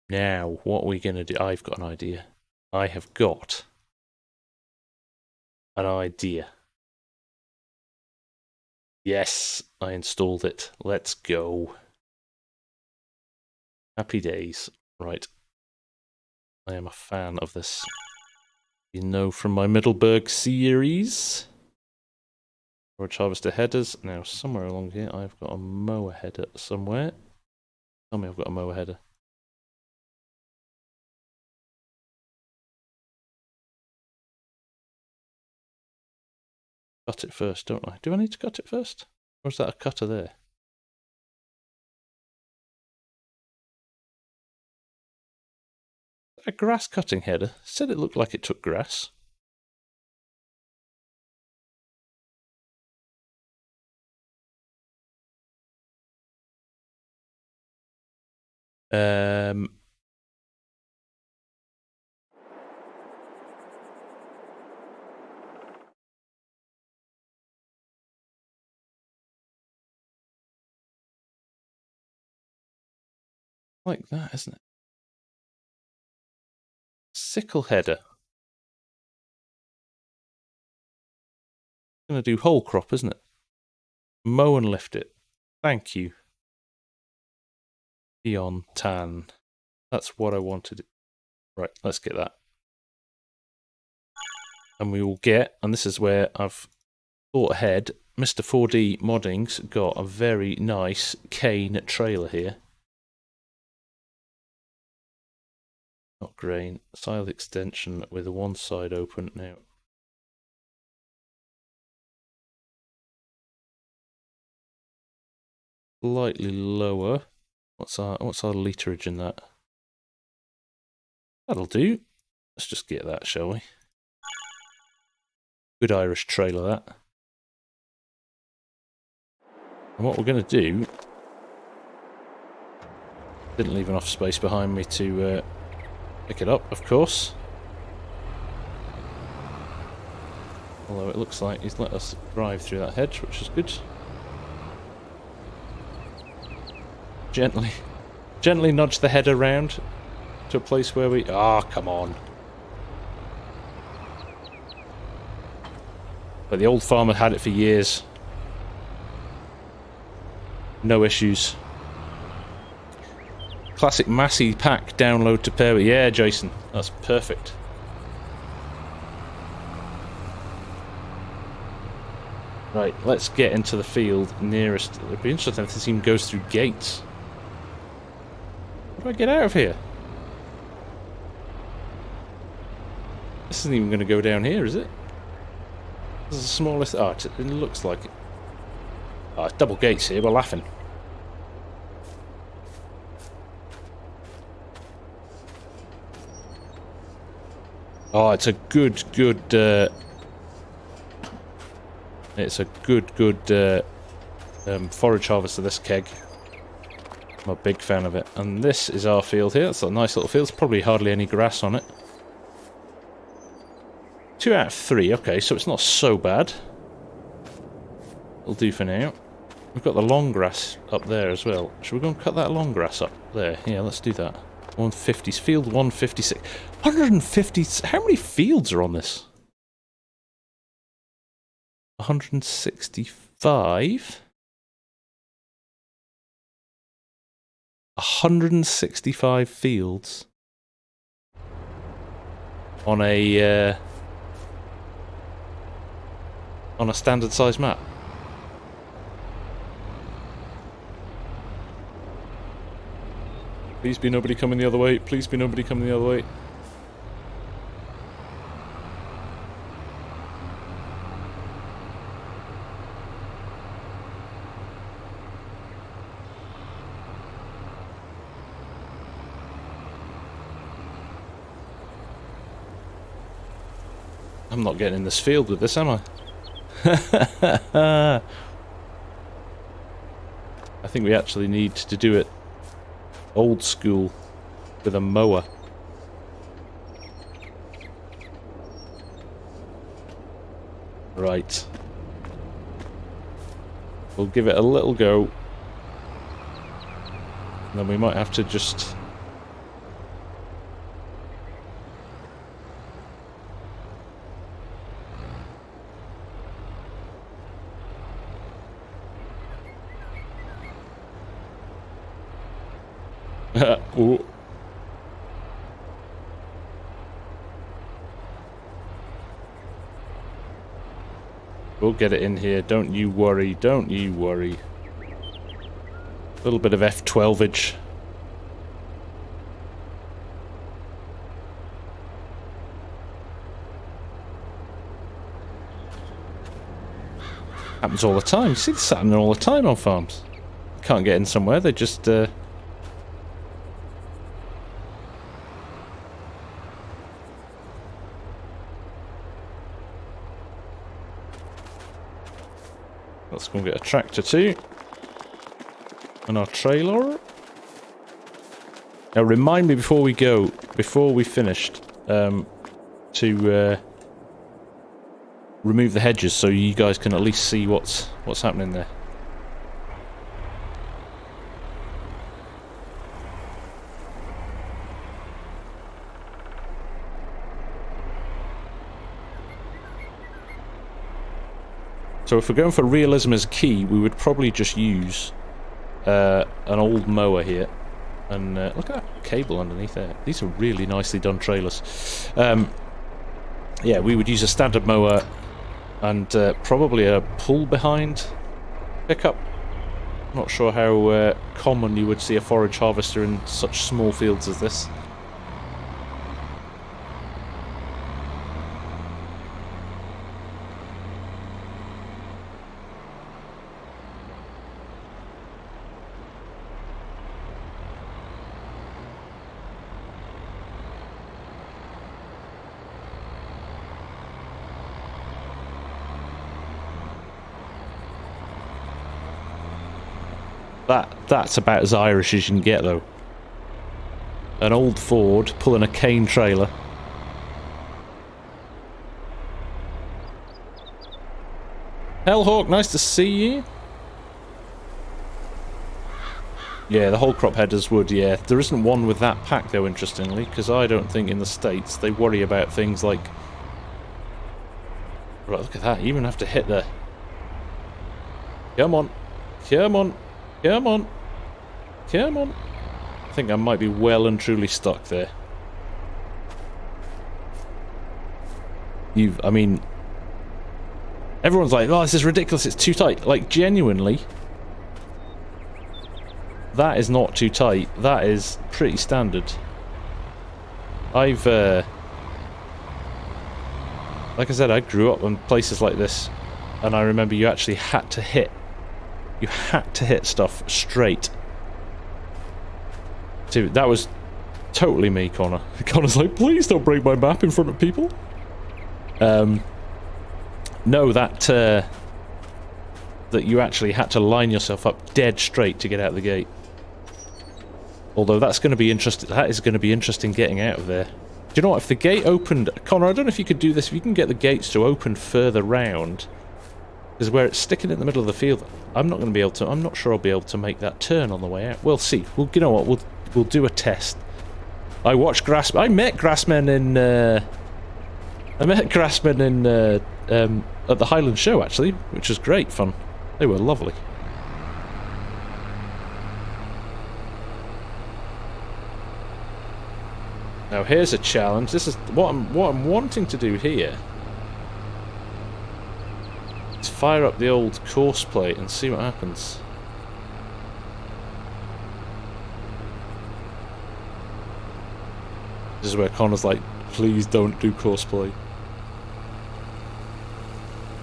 Now, what are we going to do? I've got an idea. I have got an idea. Yes, I installed it. Let's go. Happy days. Right. I am a fan of this. You know from my Middleburg series. Forage harvester headers. Now, somewhere along here, I've got a mower header somewhere. Tell me I've got a mower header. cut it first, don't I? Do I need to cut it first? Or is that a cutter there? A grass cutting header? Said it looked like it took grass. Like that, isn't it? Sickle header. Gonna do whole crop, isn't it? Mow and lift it. Thank you. Eon tan. That's what I wanted. Right, let's get that. And we will get, and this is where I've thought ahead, Mr. 4D Modding's got a very nice cane trailer here. Not grain. Side extension with the one side open now. Slightly lower. What's our literage in that? That'll do. Let's just get that, shall we? Good Irish trailer, that. And what we're going to do... Didn't leave enough space behind me to pick it up, of course. Although it looks like he's let us drive through that hedge, which is good. Gently nudge the header round to a place where we... Ah, come on. But the old farmer had it for years. No issues. Classic Massey pack download to pair with... Yeah, Jason, that's perfect. Right, let's get into the field nearest... It'd be interesting if this even goes through gates. How do I get out of here? This isn't even going to go down here, is it? This is the smallest... Oh, it looks like it. Oh, it's double gates here, we're laughing. Oh, it's a good... it's a good forage harvester, this keg. I'm a big fan of it. And this is our field here. It's a nice little field. There's probably hardly any grass on it. 2 out of 3. Okay, so it's not so bad. It'll do for now. We've got the long grass up there as well. Should we go and cut that long grass up there? Yeah, let's do that. 150. Field 156. 150. How many fields are on this? 165. 165 fields on a standard size map. Please be nobody coming the other way. Please be nobody coming the other way. I'm not getting in this field with this, am I? I think we actually need to do it old school with a mower. Right. We'll give it a little go. And then we might have to just... Ooh. We'll get it in here, don't you worry, don't you worry. A little bit of F12-age. Happens all the time. You see this happening all the time on farms. Can't get in somewhere, they just let's go and get a tractor too. And our trailer. Now remind me before we go, before we finished, to remove the hedges so you guys can at least see what's happening there. So if we're going for realism as key, we would probably just use an old mower here. And look at that cable underneath there. These are really nicely done trailers. Yeah, we would use a standard mower and probably a pull-behind pickup. Not sure how common you would see a forage harvester in such small fields as this. That's about as Irish as you can get, though. An old Ford pulling a cane trailer. Hellhawk, nice to see you. Yeah, the whole crop headers would, yeah. There isn't one with that pack, though, interestingly, because I don't think in the States they worry about things like... Right, look at that. You even have to hit the... Come on. Come on. Come on. Come on. I think I might be well and truly stuck there. I mean... Everyone's like, oh, this is ridiculous, it's too tight. Like, genuinely... That is not too tight. That is pretty standard. I've, like I said, I grew up in places like this, and I remember you actually had to hit. You had to hit stuff straight. So that was totally me, Connor. Connor's like, please don't break my map in front of people. No, that you actually had to line yourself up dead straight to get out of the gate. Although that's going to be interesting. That is going to be interesting getting out of there. Do you know what? If the gate opened... Connor, I don't know if you could do this. If you can get the gates to open further round... Because where it's sticking in the middle of the field, I'm not going to be able to... I'm not sure I'll be able to make that turn on the way out. We'll see. You know what? We'll do a test. I watched grassmen... I met grassmen in... at the Highland Show, actually, which was great fun. They were lovely. Now here's a challenge. This is what I'm wanting to do here. Is fire up the old course plate and see what happens. This is where Connor's like, please don't do course play.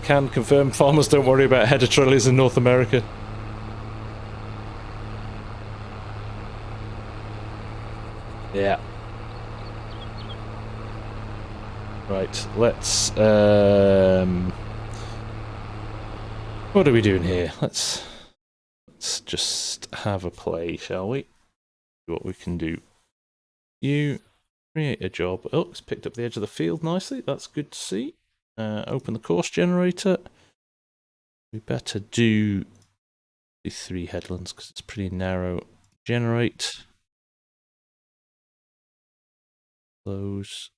Can confirm farmers don't worry about header trolleys in North America. Yeah. Right, let's what are we doing here? Let's just have a play, shall we? See what we can do. You create a job. Oh, it's picked up the edge of the field nicely. That's good to see. Open the course generator. We better do the 3 headlands because it's pretty narrow. Generate. Close.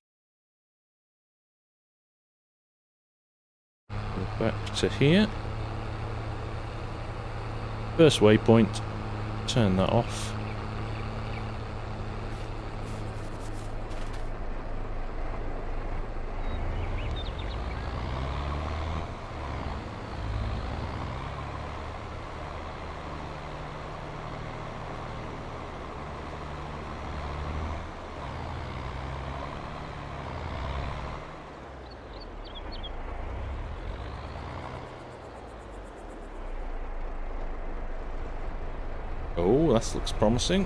Go back to here. First waypoint. Turn that off. Oh, that looks promising.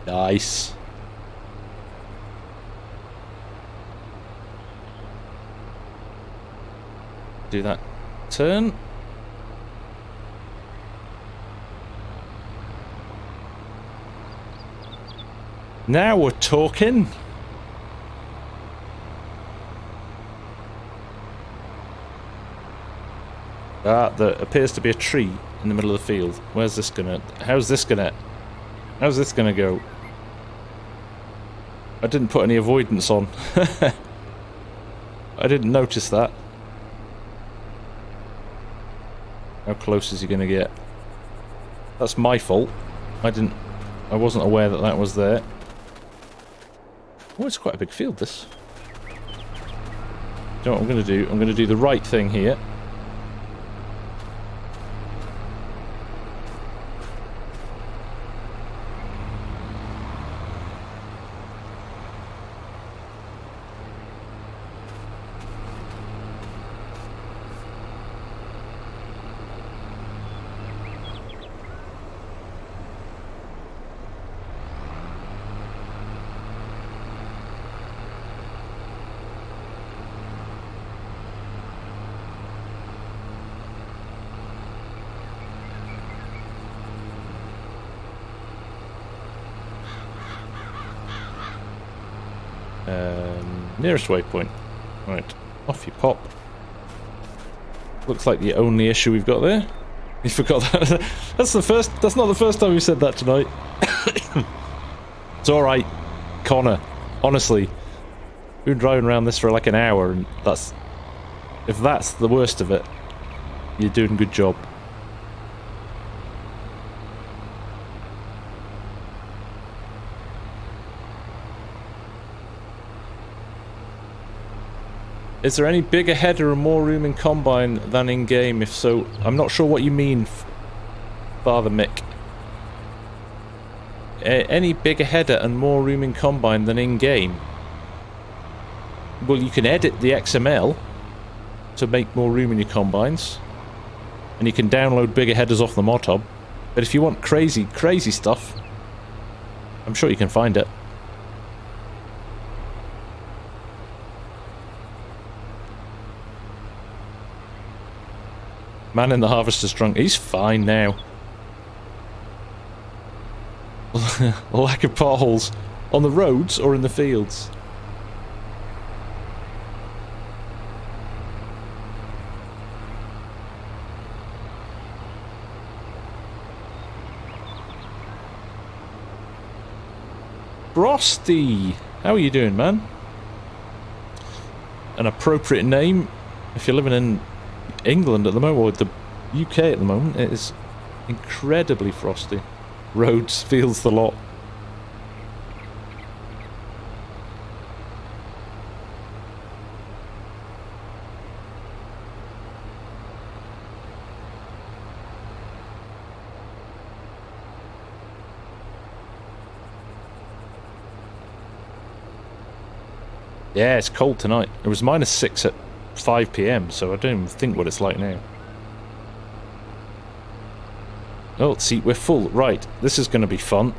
Nice. Do that turn. Now we're talking. Ah, there appears to be a tree in the middle of the field. Where's this gonna... How's this gonna go? I didn't put any avoidance on. I didn't notice that. How close is he gonna get? That's my fault. I wasn't aware that that was there. Oh, it's quite a big field, this. You know what I'm gonna do? I'm gonna do the right thing here. Nearest waypoint. Right, off you pop. Looks like the only issue we've got there. You forgot that. That's not the first time we said that tonight. It's alright, Connor. Honestly, we've been driving around this for like an hour, and if that's the worst of it, you're doing a good job. Is there any bigger header and more room in combine than in game? If so, I'm not sure what you mean, Father Mick. Any bigger header and more room in combine than in game? Well, you can edit the XML to make more room in your combines, and you can download bigger headers off the mod hub. But if you want crazy stuff, I'm sure you can find it. Man in the harvester's drunk. He's fine now. Lack of potholes on the roads or in the fields. Frosty! How are you doing, man? An appropriate name if you're living in England at the moment, or the UK at the moment. It is incredibly frosty. Roads, fields, the lot. Yeah, it's cold tonight. It was -6 at 5 PM, so I don't even think what it's like now. Oh, see, we're full. Right, this is going to be fun.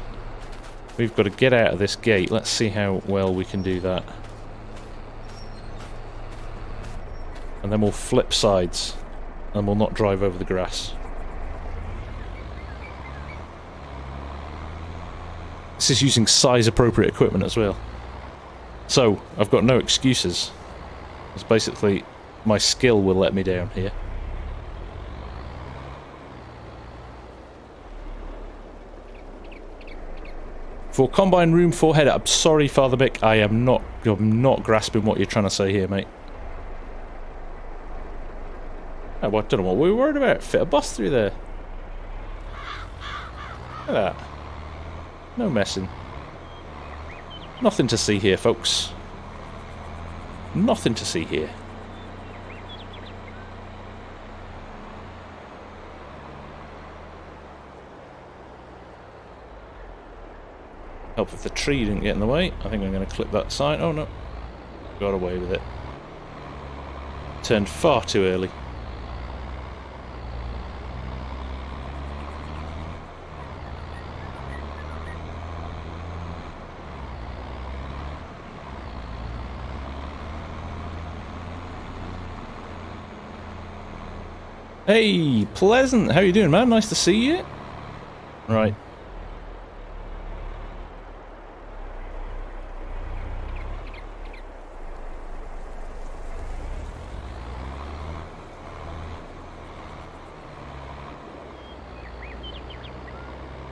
We've got to get out of this gate. Let's see how well we can do that. And then we'll flip sides, and we'll not drive over the grass. This is using size-appropriate equipment as well. So, I've got no excuses. It's basically my skill will let me down here. For combine room for header. I'm sorry, Father Mick. I'm not grasping what you're trying to say here, mate. Oh, I don't know what we were worried about. Fit a bus through there. Look at that. No messing. Nothing to see here, folks. Nothing to see here. Help if the tree didn't get in the way. I think I'm going to clip that sign. Oh no, got away with it. Turned far too early. Hey, Pleasant, how you doing, man? Nice to see you. Right.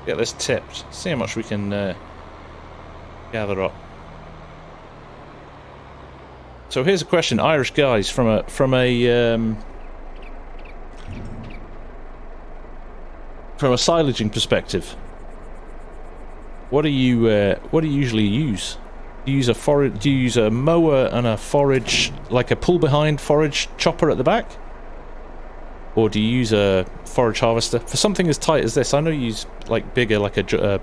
Get this tipped. See how much we can gather up. So here's a question, Irish guys, from a silaging perspective. What do you usually use? Do you use a forage? Do you use a mower and a forage, like a pull behind forage chopper at the back? Or do you use a forage harvester? For something as tight as this, I know you use like bigger, like a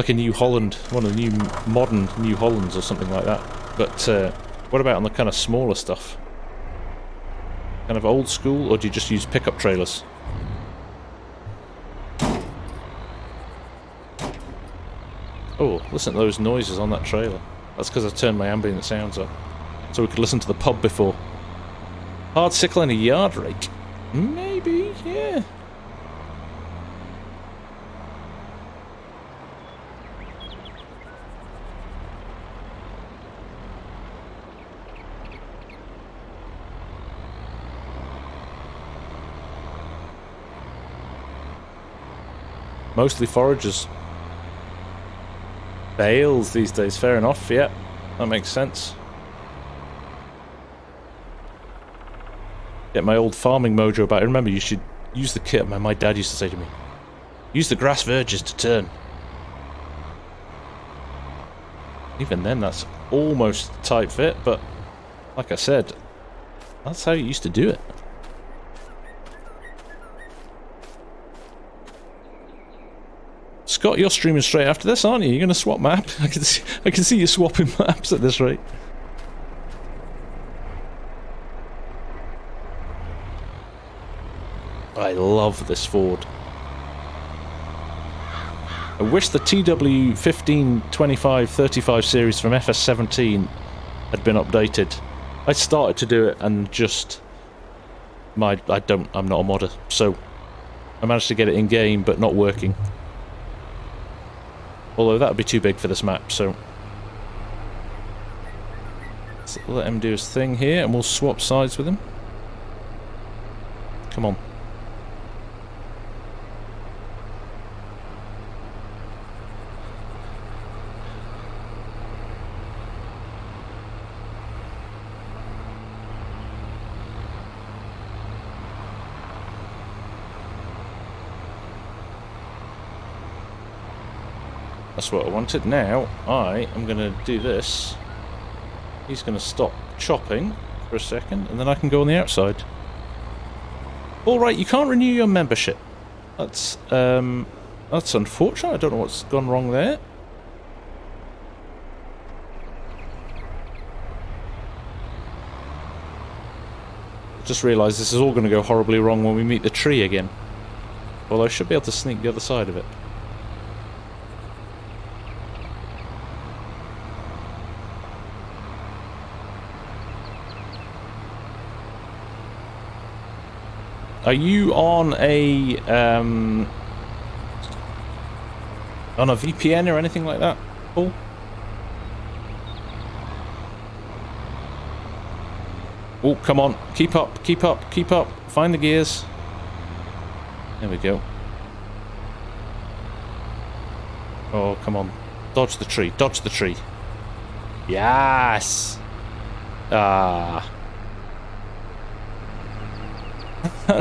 New Holland, one of the new modern New Hollands or something like that. But what about on the kind of smaller stuff? Kind of old school, or do you just use pickup trailers? Oh, listen to those noises on that trailer. That's because I turned my ambient sounds up, so we could listen to the pub before. Hard sickle and a yard rake? Maybe, yeah. Mostly foragers. Bales these days, fair enough, yeah. That makes sense. Get my old farming mojo back. Remember, you should use the kit. My dad used to say to me, use the grass verges to turn. Even then, that's almost tight fit, but like I said, that's how you used to do it. Scott, you're streaming straight after this, aren't you? You're going to swap map? I can see you swapping maps at this rate. I love this Ford. I wish the TW 15, 25, 35 series from FS17 had been updated. I started to do it and just... I'm not a modder, so I managed to get it in game but not working. Although that would be too big for this map, so... Let's let him do his thing here and we'll swap sides with him. Come on. That's what I wanted. Now, I am going to do this. He's going to stop chopping for a second, and then I can go on the outside. Alright, you can't renew your membership. That's unfortunate. I don't know what's gone wrong there. Just realised this is all going to go horribly wrong when we meet the tree again. Although I should be able to sneak the other side of it. Are you on a VPN or anything like that, Paul? Oh, come on. Keep up, keep up, keep up. Find the gears. There we go. Oh, come on. Dodge the tree, dodge the tree. Yes! Ah.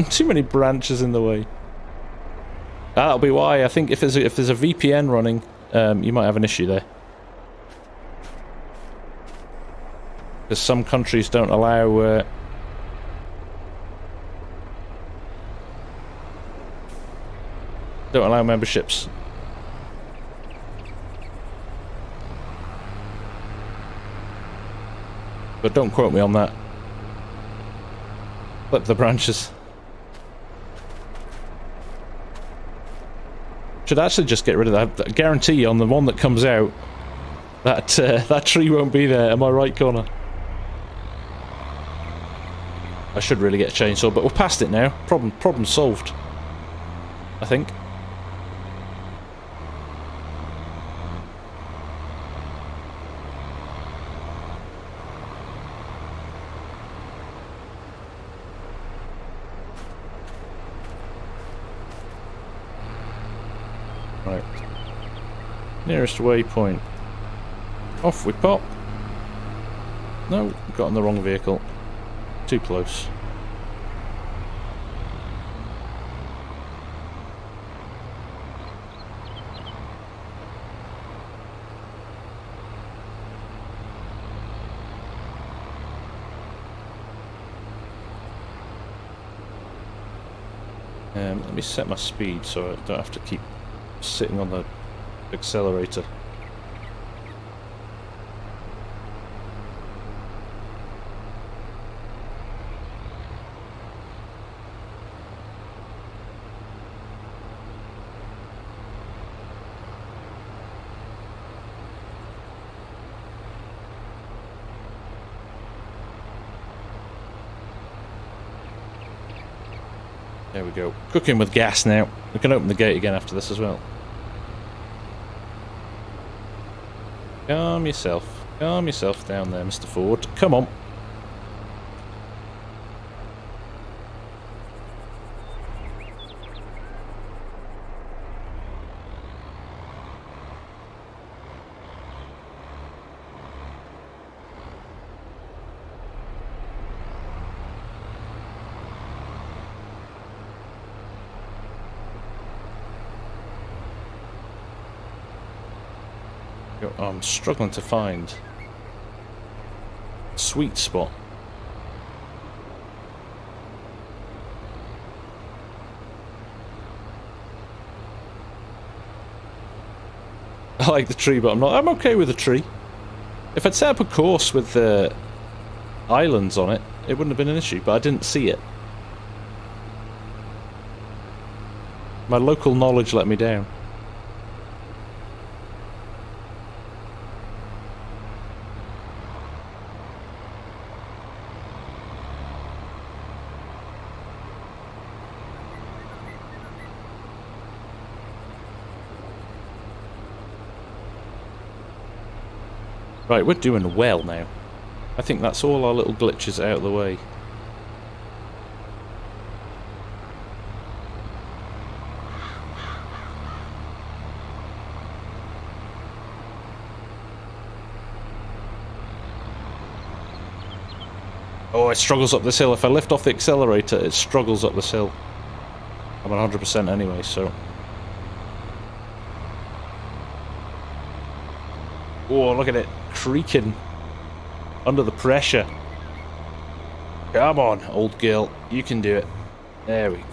Too many branches in the way. That'll be why. I think if there's a VPN running, you might have an issue there. Because some countries don't allow memberships. But don't quote me on that. Flip the branches. Should actually just get rid of that. I guarantee you on the one that comes out, that that tree won't be there. Am I right, Connor? I should really get a chainsaw, but we're past it now. Problem solved, I think. Right. Nearest waypoint. Off we pop. No, got on the wrong vehicle. Too close. Let me set my speed so I don't have to keep sitting on the accelerator. There we go. Cooking with gas now. We can open the gate again after this as well. Calm yourself. Calm yourself down there, Mr. Ford. Come on. I'm struggling to find a sweet spot. I like the tree, but I'm okay with the tree. If I'd set up a course with the islands on it, it wouldn't have been an issue, but I didn't see it. My local knowledge let me down. Right, we're doing well now. I think that's all our little glitches out of the way. Oh, it struggles up this hill. If I lift off the accelerator, it struggles up this hill. I'm 100% anyway, so... Oh, look at it. Creaking under the pressure. Come on, old girl, you can do it. There we go.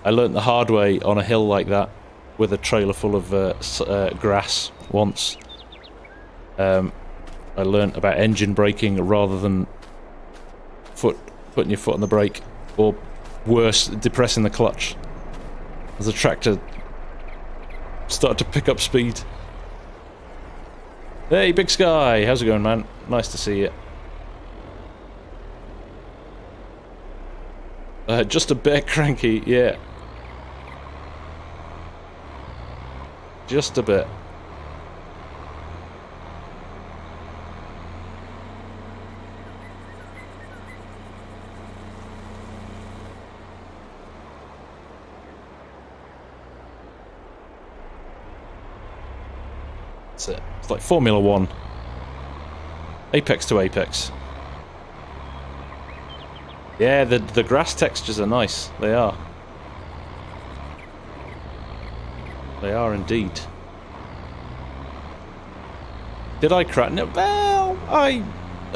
I learnt the hard way on a hill like that with a trailer full of grass once. I learnt about engine braking rather than putting your foot on the brake, or worse, depressing the clutch. As the tractor started to pick up speed. Hey, Big Sky! How's it going, man? Nice to see you. Just a bit cranky, yeah. Just a bit. That's it. It's like Formula 1. Apex to apex. Yeah, the grass textures are nice. They are. They are indeed. Did I crack? No, well,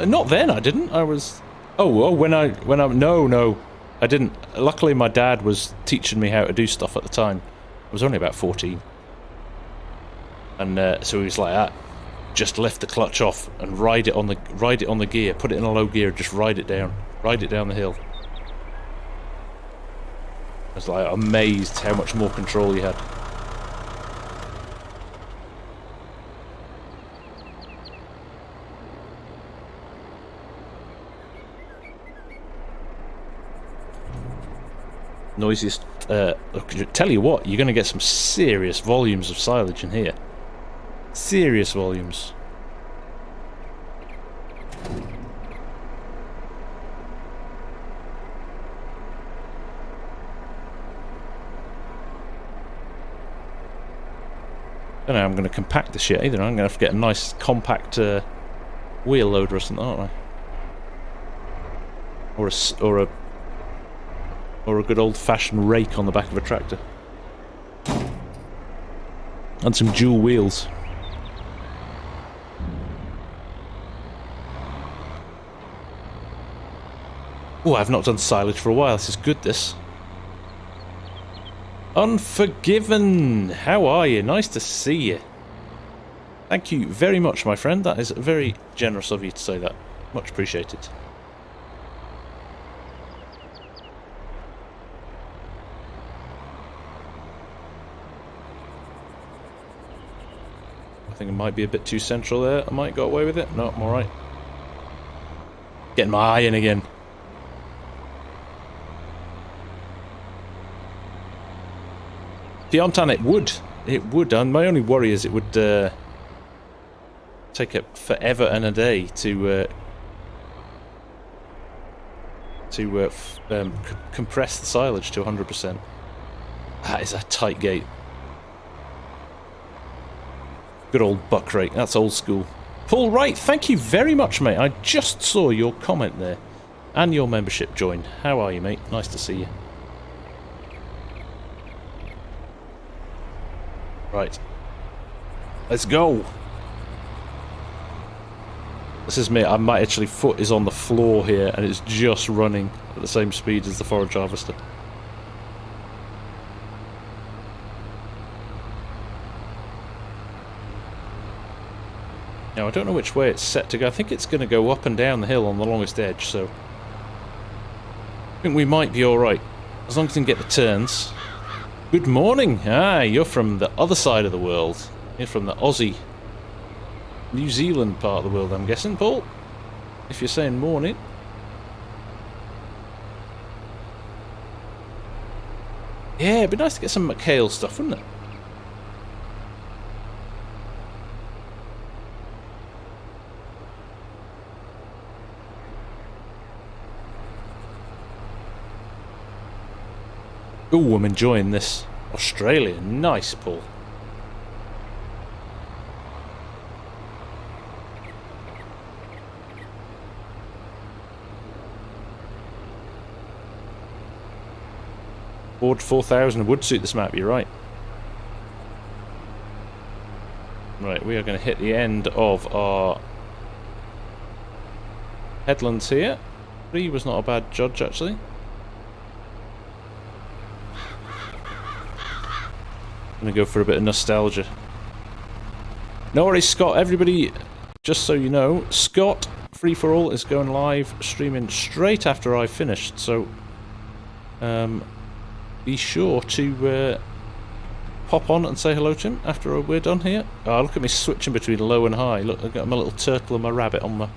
not then. I didn't. I was. Oh, when I no, I didn't. Luckily, my dad was teaching me how to do stuff at the time. I was only about 14. And so he was like that. Just lift the clutch off and ride it on the gear. Put it in a low gear. Just ride it down the hill. I was like amazed how much more control he had. Noisiest. Tell you what, you're going to get some serious volumes of silage in here. Serious volumes. I don't know, I'm going to compact the shit either. I'm going to have to get a nice compact wheel loader or something, aren't I? Or a good old-fashioned rake on the back of a tractor. And some dual wheels. Oh, I've not done silage for a while. This is good, this. Unforgiven! How are you? Nice to see you. Thank you very much, my friend. That is very generous of you to say that. Much appreciated. I think it might be a bit too central there. I might go away with it. No, I'm alright. Getting my eye in again. Fiontan, it would, and my only worry is it would take it forever and a day to compress the silage to 100%. That is a tight gate. Good old buck rate, that's old school. Paul Wright, thank you very much, mate. I just saw your comment there, and your membership join. How are you, mate? Nice to see you. Right. Let's go. This is me. My actually foot is on the floor here and it's just running at the same speed as the forage harvester. Now I don't know which way it's set to go. I think it's going to go up and down the hill on the longest edge, so I think we might be alright. As long as we can get the turns. Good morning! Ah, you're from the other side of the world. You're from the Aussie, New Zealand part of the world, I'm guessing, Paul? If you're saying morning. Yeah, it'd be nice to get some McHale stuff, wouldn't it? Ooh, I'm enjoying this. Australia, nice, Paul. Board 4000 would suit this map, you're right. Right, we are going to hit the end of our headlands here. 3 was not a bad judge, actually. I'm going to go for a bit of nostalgia. No worries, Scott. Everybody, just so you know, Scott Free For All is going live, streaming straight after I finished. So, be sure to pop on and say hello to him after we're done here. Oh, look at me switching between low and high. Look, I've got my little turtle and my rabbit on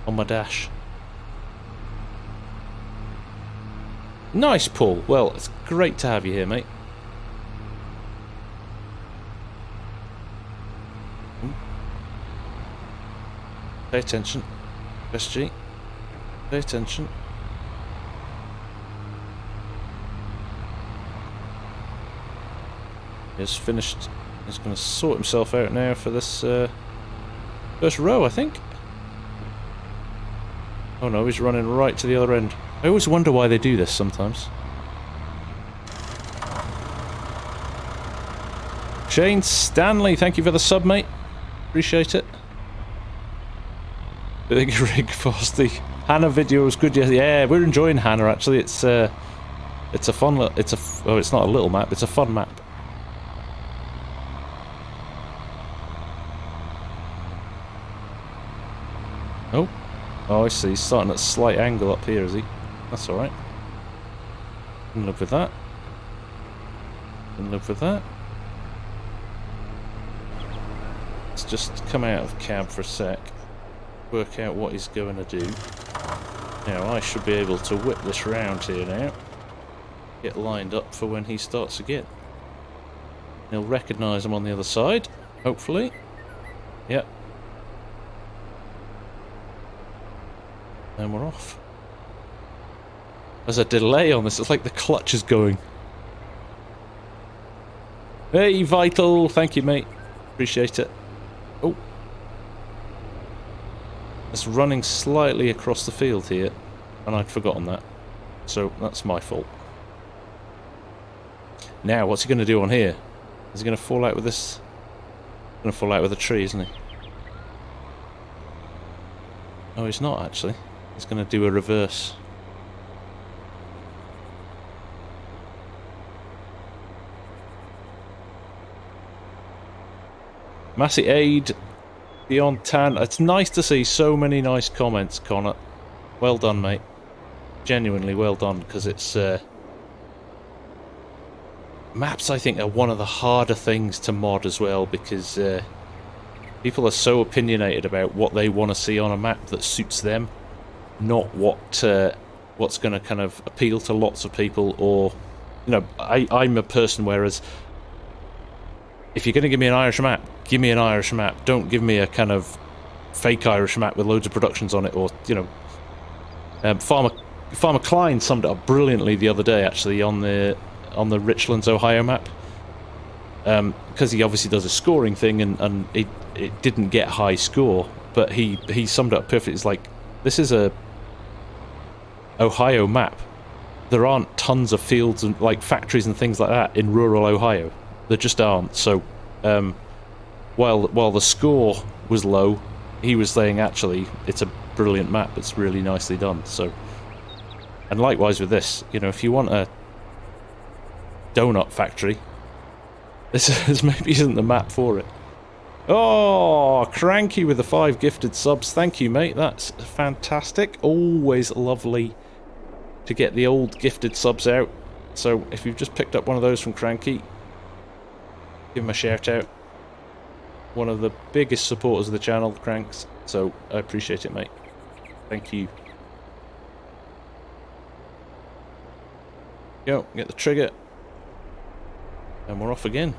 my dash. Nice, Paul. Well, it's great to have you here, mate. Pay attention. SG. Pay attention. He's finished. He's going to sort himself out now for this first row, I think. Oh no, he's running right to the other end. I always wonder why they do this sometimes. Shane Stanley, thank you for the sub, mate. Appreciate it. Big rig Frosty. Hannah video was good. Yeah, we're enjoying Hannah actually. It's a fun. Oh, it's not a little map. It's a fun map. Oh. Oh, I see. He's starting at a slight angle up here, is he? That's alright. In love with that. In love with that. Let's just come out of cab for a sec. Work out what he's going to do. Now, I should be able to whip this round here now. Get lined up for when he starts again. He'll recognise him on the other side, hopefully. Yep. And we're off. There's a delay on this. It's like the clutch is going. Hey, Vital. Thank you, mate. Appreciate it. Oh. It's running slightly across the field here, and I'd forgotten that. So that's my fault. Now, what's he going to do on here? Is he going to fall out with this? He's going to fall out with a tree, isn't he? Oh, he's not, actually. He's going to do a reverse. Massey Aid, Beyond Tan. It's nice to see so many nice comments, Connor. Well done, mate. Genuinely well done, because it's... maps, I think, are one of the harder things to mod as well, because people are so opinionated about what they want to see on a map that suits them, not what's going to kind of appeal to lots of people. Or, you know, I'm a person, whereas if you're going to give me an Irish map, give me an Irish map. Don't give me a kind of fake Irish map with loads of productions on it, or, you know, Farmer Klein summed it up brilliantly the other day, actually, on the Richlands, Ohio map, because he obviously does a scoring thing, and it didn't get high score, but he summed it up perfectly. It's like, this is a Ohio map. There aren't tons of fields and like factories and things like that in rural Ohio. There just aren't. So while the score was low, he was saying actually it's a brilliant map. It's really nicely done. So, and likewise with this, you know, if you want a donut factory, this maybe isn't the map for it. Oh, Cranky with the 5 gifted subs. Thank you, mate. That's fantastic. Always lovely to get the old gifted subs out. So if you've just picked up one of those from Cranky, give him a shout out. One of the biggest supporters of the channel, Cranks. So I appreciate it, mate. Thank you. Go, get the trigger. And we're off again.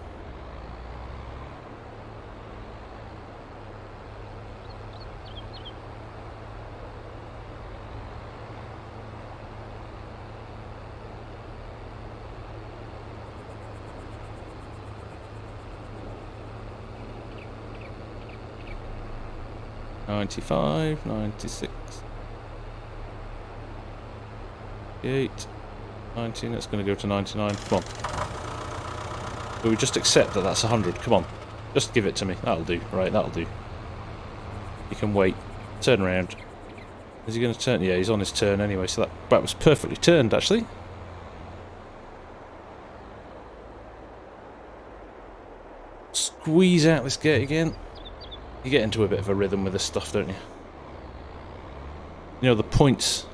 $95, $96, $8, $19. That's going to go to $99. Come on. Will we just accept that that's 100? Come on. Just give it to me. That'll do. Right, that'll do. You can wait. Turn around. Is he going to turn? Yeah, he's on his turn anyway, so that was perfectly turned, actually. Squeeze out this gate again. You get into a bit of a rhythm with this stuff, don't you? You know, the points.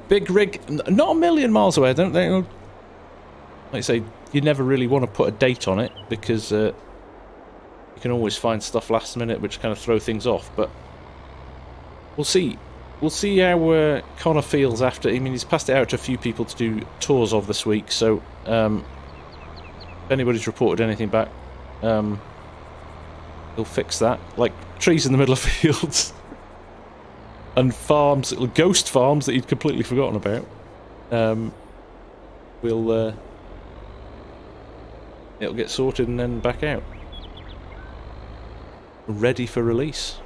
Big rig, not a million miles away, I don't think. Like I say, you never really want to put a date on it, because you can always find stuff last minute which kind of throw things off, but we'll see. We'll see how Connor feels after. I mean, he's passed it out to a few people to do tours of this week, so if anybody's reported anything back, he'll fix that. Like trees in the middle of fields and farms, little ghost farms that he'd completely forgotten about. It'll get sorted and then back out, ready for release.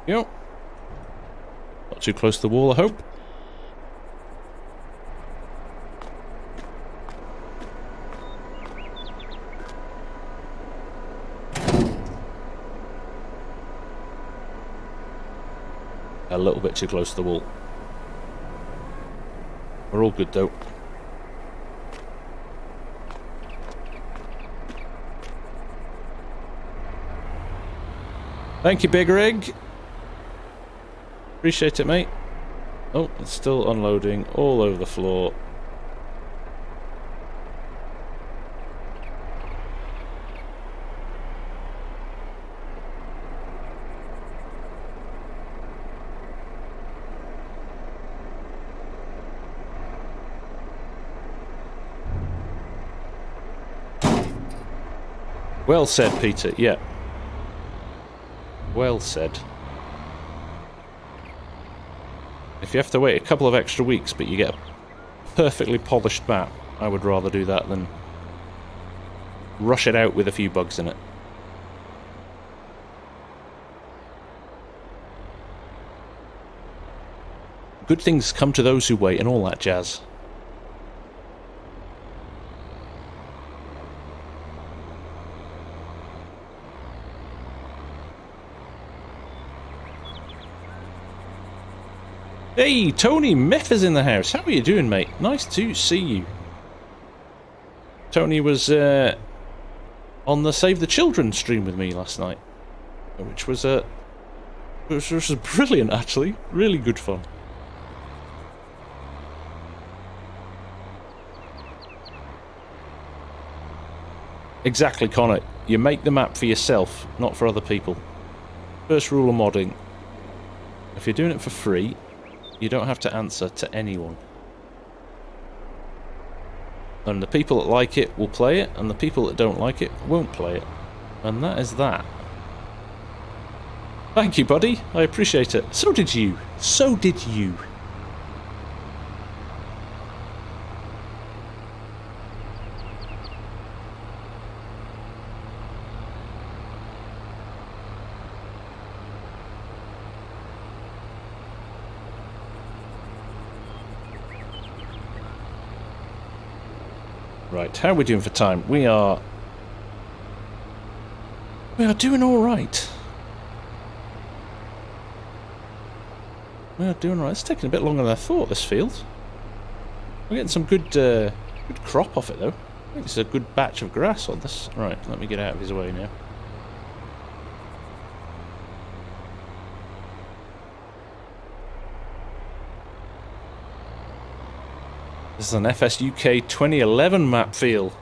Yep. Not too close to the wall, I hope. a little bit too close to the wall. We're all good though. Thank you, Big Rig. Appreciate it, mate. Oh, it's still unloading all over the floor. Well said, Peter. Yeah. Well said. If you have to wait a couple of extra weeks, but you get a perfectly polished map, I would rather do that than rush it out with a few bugs in it. Good things come to those who wait and all that jazz. Hey, Tony Miff is in the house. How are you doing, mate? Nice to see you. Tony was on the Save the Children stream with me last night, which was brilliant, actually. Really good fun. Exactly, Connor. You make the map for yourself, not for other people. First rule of modding. If you're doing it for free, you don't have to answer to anyone. And the people that like it will play it, and the people that don't like it won't play it. And that is that. Thank you, buddy. I appreciate it. So did you. So did you. Right, how are we doing for time? We are doing all right. We are doing all right. It's taking a bit longer than I thought, this field. We're getting some good crop off it, though. I think it's a good batch of grass on this. Right, let me get out of his way now. This is an FSUK 2011 map feel.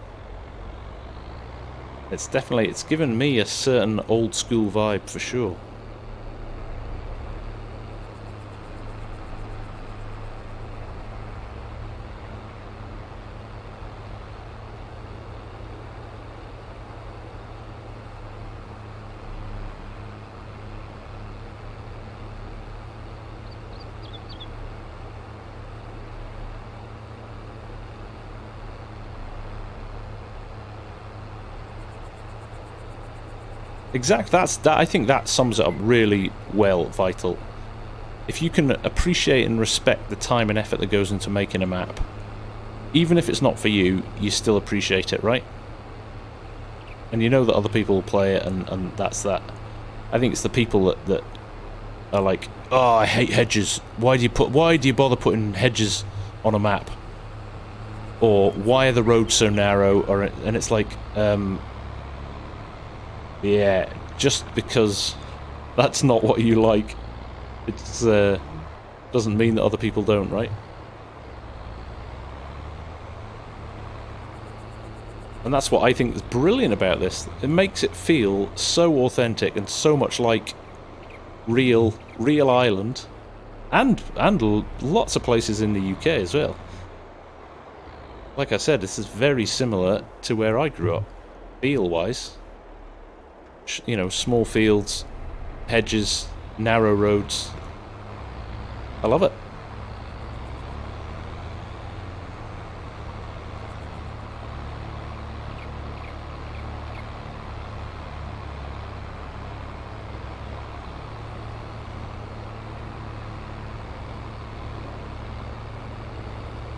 It's given me a certain old school vibe for sure. Exactly. I think that sums it up really well, Vital. If you can appreciate and respect the time and effort that goes into making a map, even if it's not for you, you still appreciate it, right? And you know that other people will play it, and that's that. I think it's the people that are like, oh, I hate hedges. Why do you bother putting hedges on a map? Or why are the roads so narrow? And it's like, yeah, just because that's not what you like, it doesn't mean that other people don't, right? And that's what I think is brilliant about this. It makes it feel so authentic and so much like real Ireland, and lots of places in the UK as well. Like I said, this is very similar to where I grew up, feel-wise. You know, small fields, hedges, narrow roads. I love it.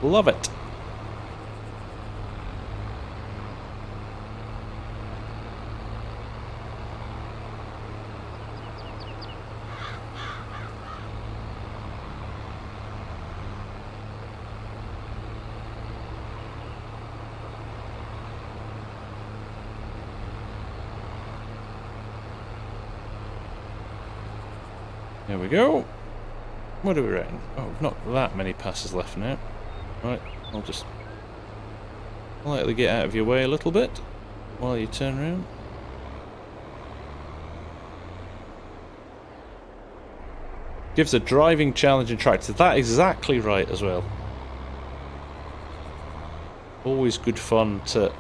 Love it. There we go. What do we reckon? Oh, we've not that many passes left now. Right, I'll just lightly get out of your way a little bit while you turn around. Gives a driving challenge in tractor. That's exactly right as well. Always good fun to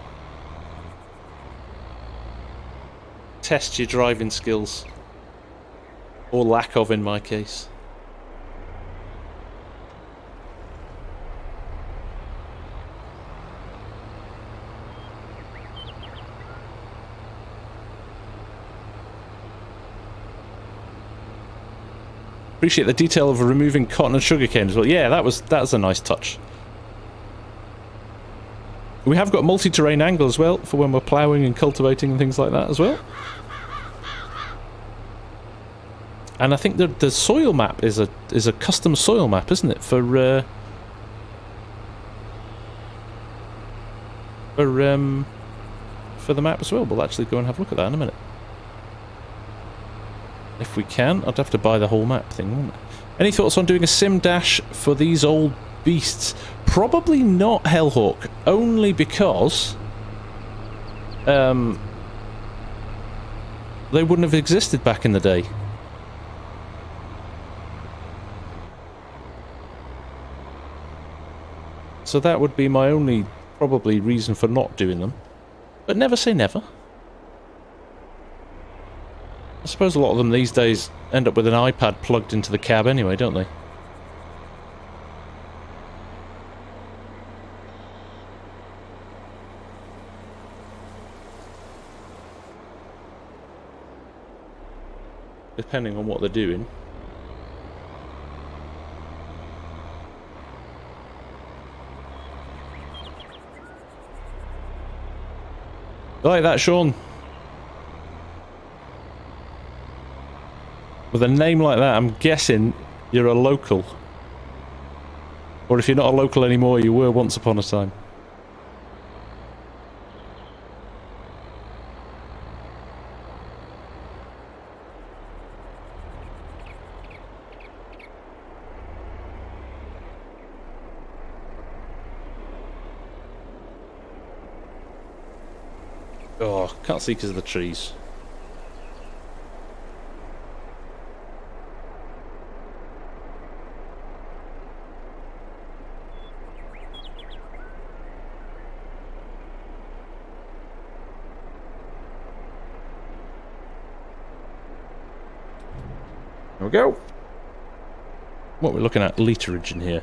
test your driving skills. Or lack of, in my case. Appreciate the detail of removing cotton and sugarcane as well. Yeah, that's a nice touch. We have got multi-terrain angle as well for when we're ploughing and cultivating and things like that as well. And I think the soil map is a custom soil map, isn't it, for the map as well. We'll actually go and have a look at that in a minute. If we can, I'd have to buy the whole map thing, wouldn't I? Any thoughts on doing a sim dash for these old beasts? Probably not, Hellhawk, only because they wouldn't have existed back in the day. So that would be my only, probably, reason for not doing them. But never say never. I suppose a lot of them these days end up with an iPad plugged into the cab anyway, don't they? Depending on what they're doing. Like that, Sean. With a name like that, I'm guessing you're a local. Or if you're not a local anymore, you were once upon a time. Oh, can't see because of the trees. There we go. What we're looking at, literage in here.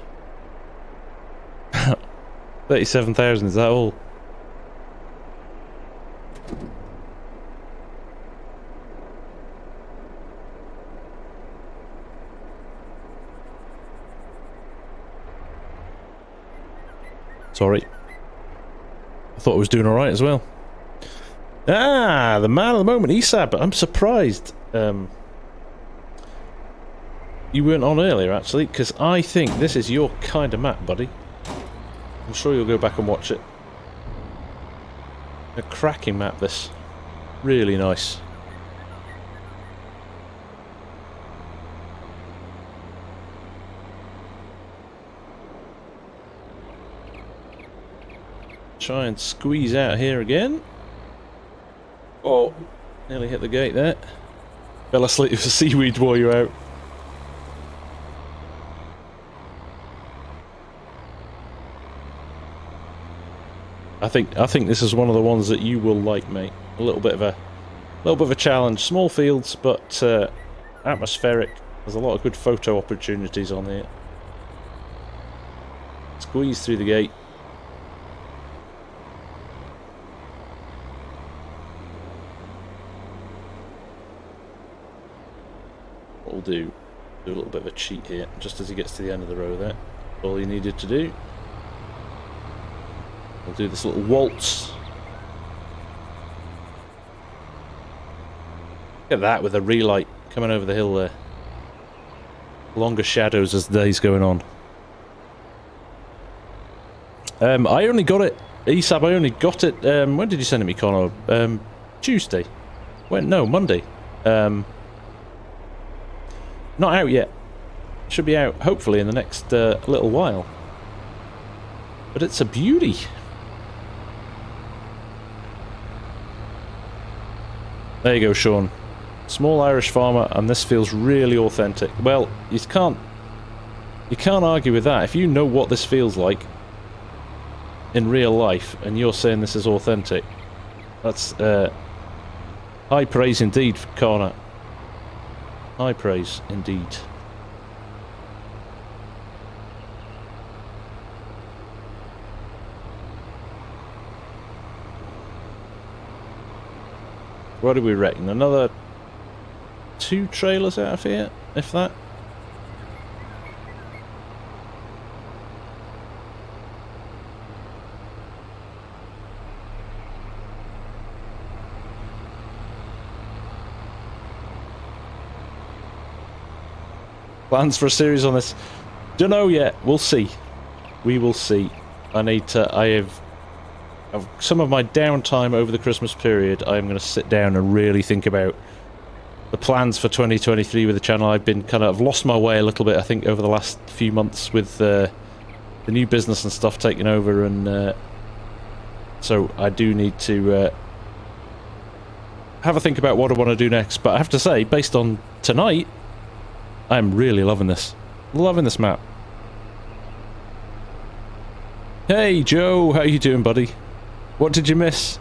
37,000, is that all? Sorry. I thought I was doing alright as well. Ah, the man of the moment, Esab. I'm surprised you weren't on earlier, actually, because I think this is your kind of map, buddy. I'm sure you'll go back and watch it. A cracking map, this. Really nice. Try and squeeze out here again. Oh, nearly hit the gate there. Fell asleep with the seaweed wore you out. I think this is one of the ones that you will like, mate. A little bit of a challenge. Small fields, but atmospheric. There's a lot of good photo opportunities on here. Squeeze through the gate. What we'll do a little bit of a cheat here, just as he gets to the end of the row there. All you needed to do. We'll do this little waltz. Look at that with a relight coming over the hill there. Longer shadows as the day's going on. I only got it, Esab, I only got it, when did you send it me, Connor? Tuesday? No, Monday. Not out yet. Should be out, hopefully, in the next little while. But it's a beauty. There you go, Sean. Small Irish farmer, and this feels really authentic. Well, you can't argue with that. If you know what this feels like in real life, and you're saying this is authentic, that's high praise indeed for Conor. High praise indeed. What do we reckon? Another 2 trailers out of here, if that? Plans for a series on this? Don't know yet. We'll see. We will see. I have some of my downtime over the Christmas period. I'm going to sit down and really think about the plans for 2023 with the channel. I've been I've lost my way a little bit, I think, over the last few months with the new business and stuff taking over, and so I do need to have a think about what I want to do next. But I have to say, based on tonight, I'm really loving this. Loving this map. Hey Joe, how you doing, buddy? What did you miss?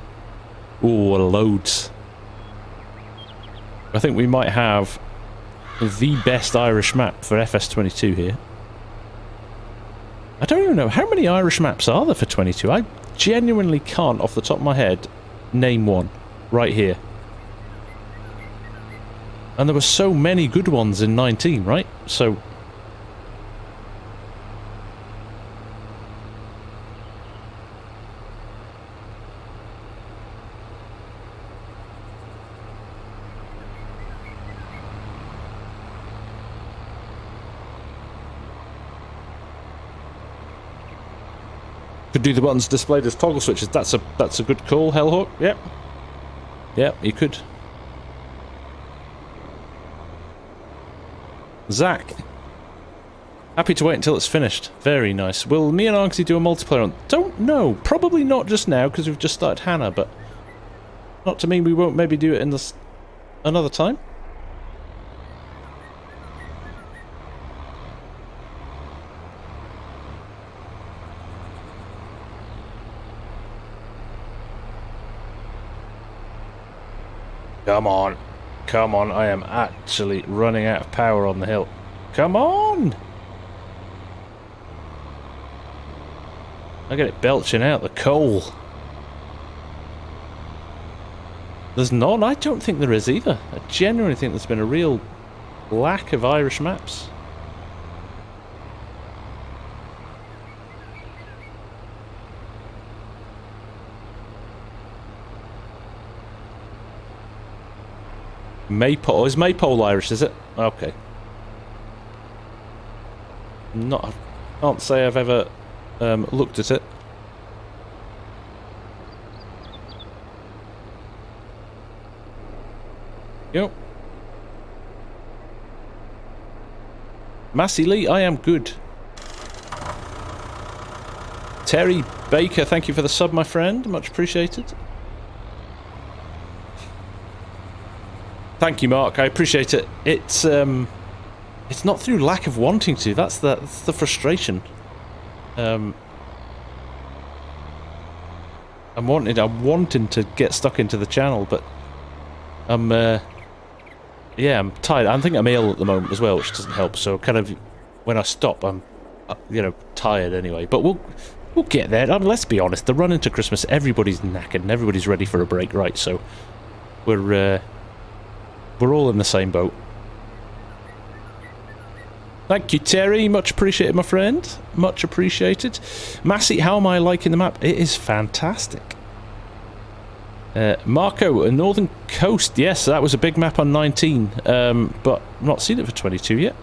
Oh, loads. I think we might have the best Irish map for FS22 here. I don't even know, how many Irish maps are there for 22? I genuinely can't, off the top of my head, name one right here. And there were so many good ones in 19, right? So... could do the buttons displayed as toggle switches. That's a good call, Hellhawk. Yep. Yep, you could. Zach. Happy to wait until it's finished. Very nice. Will me and Argsy do a multiplayer on? Don't know. Probably not just now, because we've just started Hannah, but... not to mean we won't maybe do it in this another time. Come on. Come on, I am actually running out of power on the hill. Come on! I get it belching out the coal. There's none? I don't think there is either. I genuinely think there's been a real lack of Irish maps. Maypole. Is Maypole Irish, is it? Okay. I can't say I've ever looked at it. Yep. Massey Lee, I am good. Terry Baker, thank you for the sub, my friend. Much appreciated. Thank you, Mark. I appreciate it. It's not through lack of wanting to. That's the frustration. I'm wanting to get stuck into the channel, but I'm tired. I think I'm ill at the moment as well, which doesn't help. So kind of when I stop, I'm tired anyway. But we'll get there. Let's be honest. The run into Christmas, everybody's knackered and everybody's ready for a break, right? So we're all in the same boat. Thank you, Terry. Much appreciated, my friend. Much appreciated. Massey, how am I liking the map? It is fantastic. Marco, a Northern Coast. Yes, that was a big map on 19, but not seen it for 22 yet.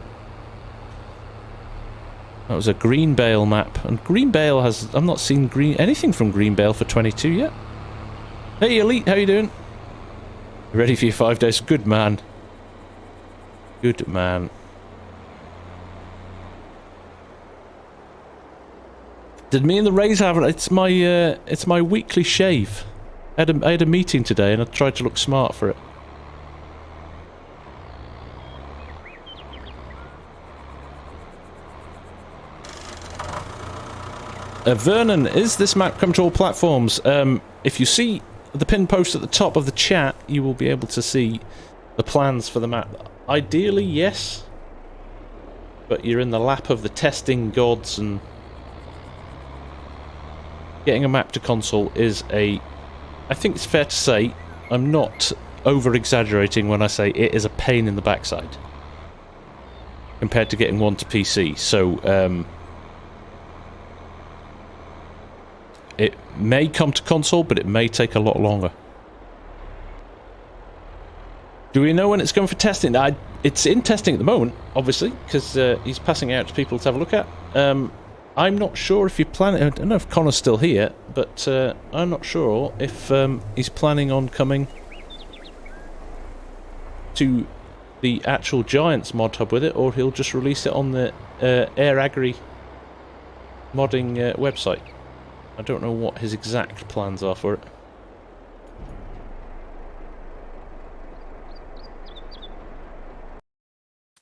That was a Greenbale map, and Greenbale has... I've not seen anything from Greenbale for 22 yet. Hey, Elite, how you doing? Ready for your 5 days? Good man. Good man. Did me and the Rays have it? It's my weekly shave. I had a meeting today and I tried to look smart for it. Vernon, is this map come to all platforms? If you see the pinned post at the top of the chat, you will be able to see the plans for the map. Ideally, yes. But you're in the lap of the testing gods, and getting a map to console is I think it's fair to say, I'm not over-exaggerating when I say it is a pain in the backside compared to getting one to PC. So, it may come to console, but it may take a lot longer. Do we know when it's going for testing? It's in testing at the moment, obviously, because he's passing it out to people to have a look at. I'm not sure if you plan... I don't know if Connor's still here, but I'm not sure if he's planning on coming to the actual Giants mod hub with it, or he'll just release it on the Eire Agri modding website. I don't know what his exact plans are for it.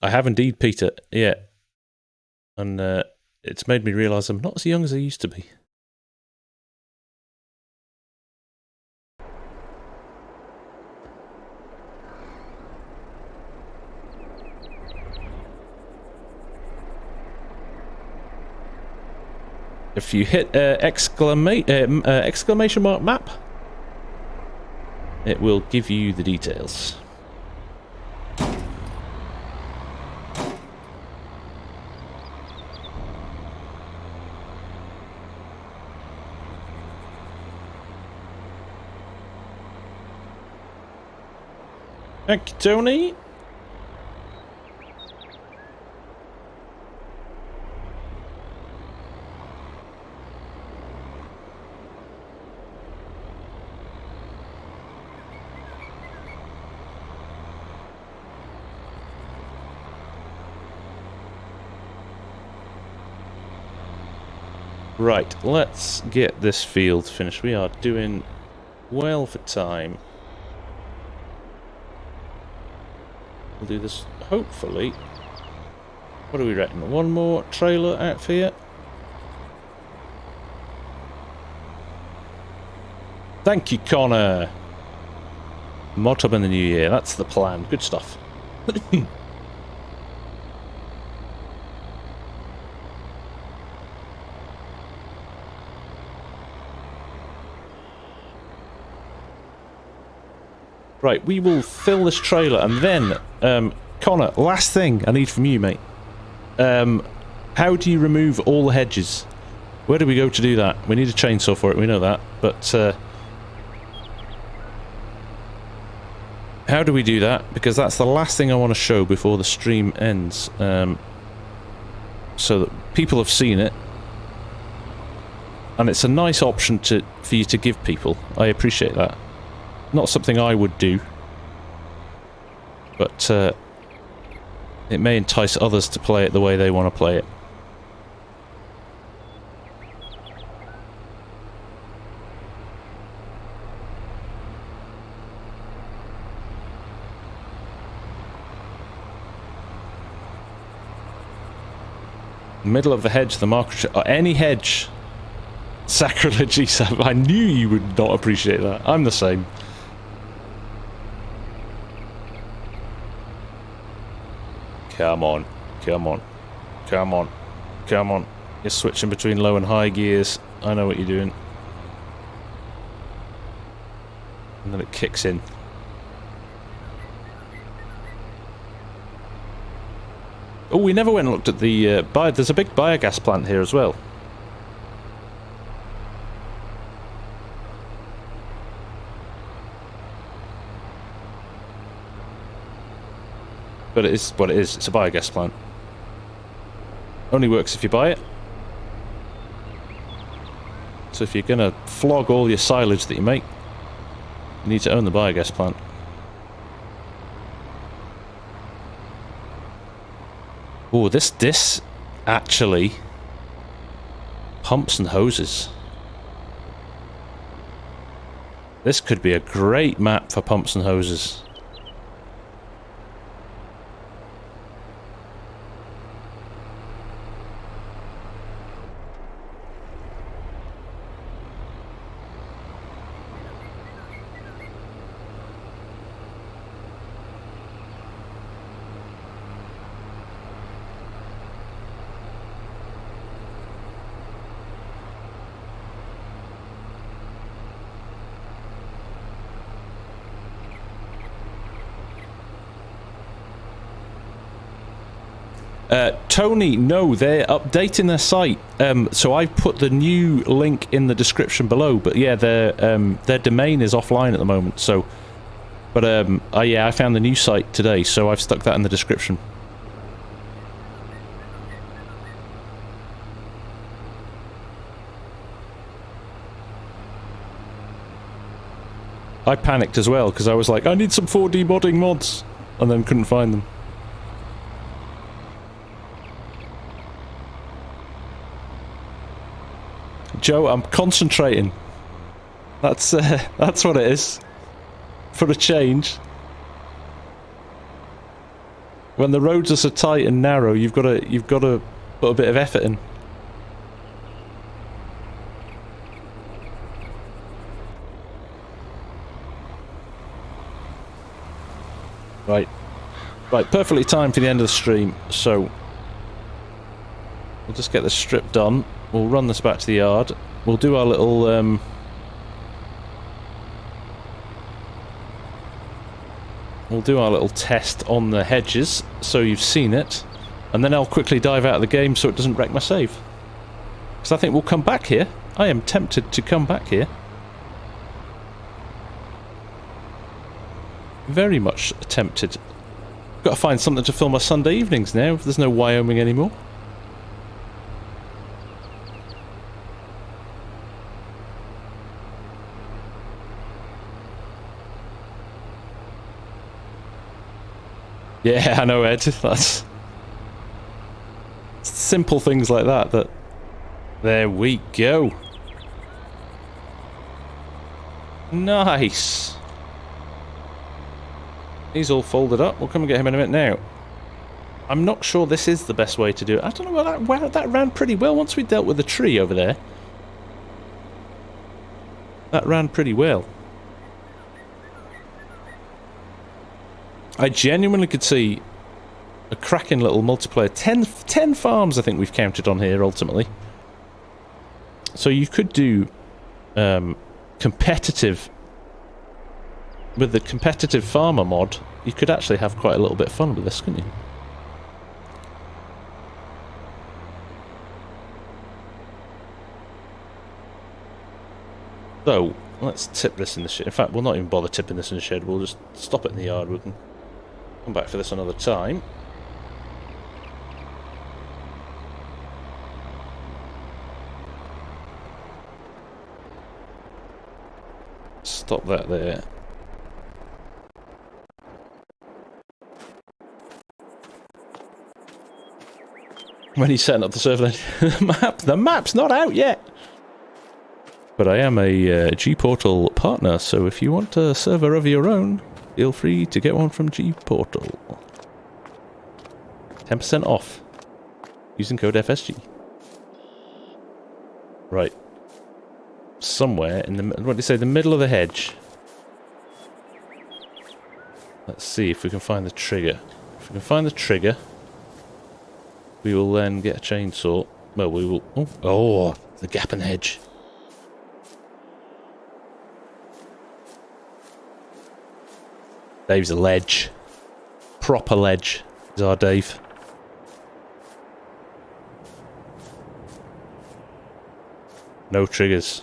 I have indeed, Peter. Yeah. And it's made me realise I'm not as young as I used to be. If you hit exclamation mark map, it will give you the details. Thank you, Tony. Right, let's get this field finished. We are doing well for time. We'll do this, hopefully. What do we reckon? One more trailer out for you. Thank you, Connor. Mod hub in the new year. That's the plan. Good stuff. Right, we will fill this trailer, and then, Connor, last thing I need from you, mate. How do you remove all the hedges? Where do we go to do that? We need a chainsaw for it, we know that, but, how do we do that? Because that's the last thing I want to show before the stream ends, so that people have seen it, and it's a nice option for you to give people. I appreciate that. Not something I would do, but it may entice others to play it the way they want to play it. Middle of the hedge, the marker, or any hedge. Sacrilege, I knew you would not appreciate that. I'm the same. Come on, come on, come on, come on. You're switching between low and high gears. I know what you're doing. And then it kicks in. Oh, we never went and looked at the there's a big biogas plant here as well. But it is what it is. It's a biogas plant. Only works if you buy it. So if you're going to flog all your silage that you make, you need to own the biogas plant. Oh, this actually Pumps and hoses. This could be a great map for pumps and hoses. Tony, no, they're updating their site. So I've put the new link in the description below. But yeah, their domain is offline at the moment. So, but yeah, I found the new site today, so I've stuck that in the description. I panicked as well because I was like, I need some 4D modding mods, and then couldn't find them. Joe, I'm concentrating. That's what it is. For a change. When the roads are so tight and narrow, you've got to put a bit of effort in. Right. Right, perfectly timed for the end of the stream, so we'll just get this strip done. We'll run this back to the yard. We'll do our little test on the hedges, so you've seen it, and then I'll quickly dive out of the game so it doesn't wreck my save. Because I think we'll come back here. I am tempted to come back here. Very much tempted. Got to find something to fill my Sunday evenings now. There's no Wyoming anymore. Yeah, I know, Ed. That's simple things like that. There we go. Nice. He's all folded up. We'll come and get him in a minute now. I'm not sure this is the best way to do it. I don't know. Wow, that ran pretty well once we dealt with the tree over there. That ran pretty well. I genuinely could see a cracking little multiplayer. 10 farms I think we've counted on here ultimately. So you could do competitive. With the competitive farmer mod, you could actually have quite a little bit of fun with this, couldn't you? So, let's tip this in the shed. In fact, we'll not even bother tipping this in the shed. We'll just stop it in the yard. We can come back for this another time. Stop that there. When he's setting up the server, the map's not out yet. But I am a G-Portal partner, so if you want a server of your own, feel free to get one from G-Portal. 10% off using code FSG. Right. Somewhere in the, what did you say, the middle of the hedge. Let's see if we can find the trigger. If we can find the trigger, we will then get a chainsaw. Well, we will... Oh, the gap in the hedge. Dave's a ledge. Proper ledge is our Dave. No triggers.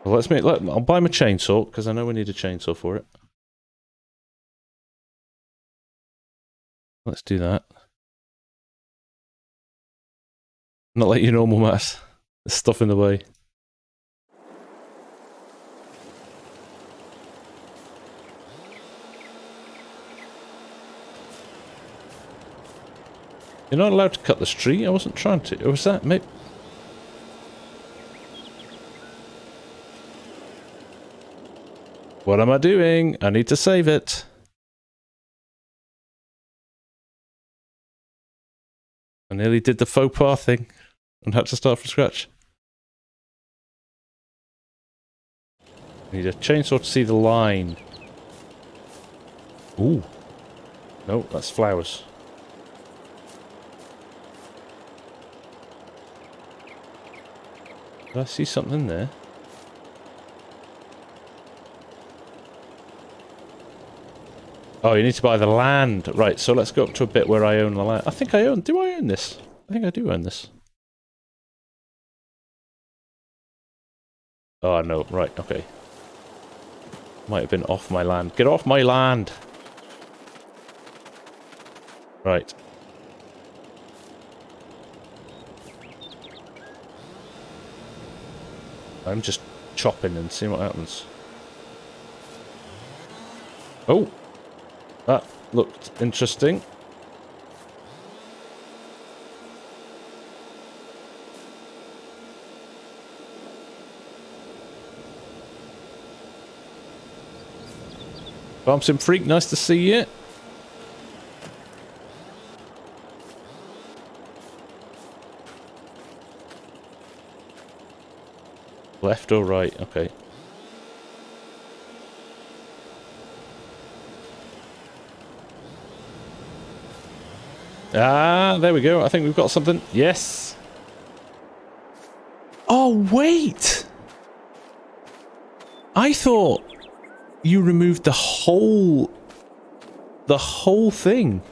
Well, I'll buy my chainsaw, because I know we need a chainsaw for it. Let's do that. Not like your normal Matt. There's stuff in the way. You're not allowed to cut this tree. I wasn't trying to. Or was that maybe? What am I doing? I need to save it. I nearly did the faux pas thing and had to start from scratch. I need a chainsaw to see the line. Ooh. No, that's flowers. Did I see something there? Oh, you need to buy the land. Right, so let's go up to a bit where I own the land. I think I own... Do I own this? I think I do own this. Oh, no. Right, okay. Might have been off my land. Get off my land! Right. I'm just chopping and seeing what happens. Oh! That looked interesting. FarmSim Freak, nice to see you. Left or right? Okay. Ah, there we go. I think we've got something. Yes. Oh, wait. I thought you removed the whole thing.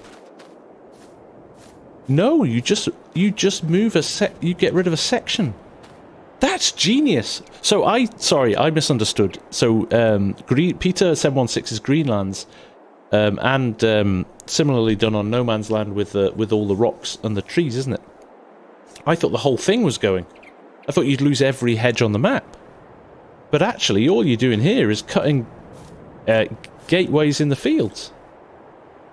No, you just move you get rid of a section. That's genius. So sorry, I misunderstood. So Peter 716's Greenlands, and similarly done on No Man's Land with all the rocks and the trees, isn't it? I thought the whole thing was going. I thought you'd lose every hedge on the map. But actually, all you're doing here is cutting gateways in the fields.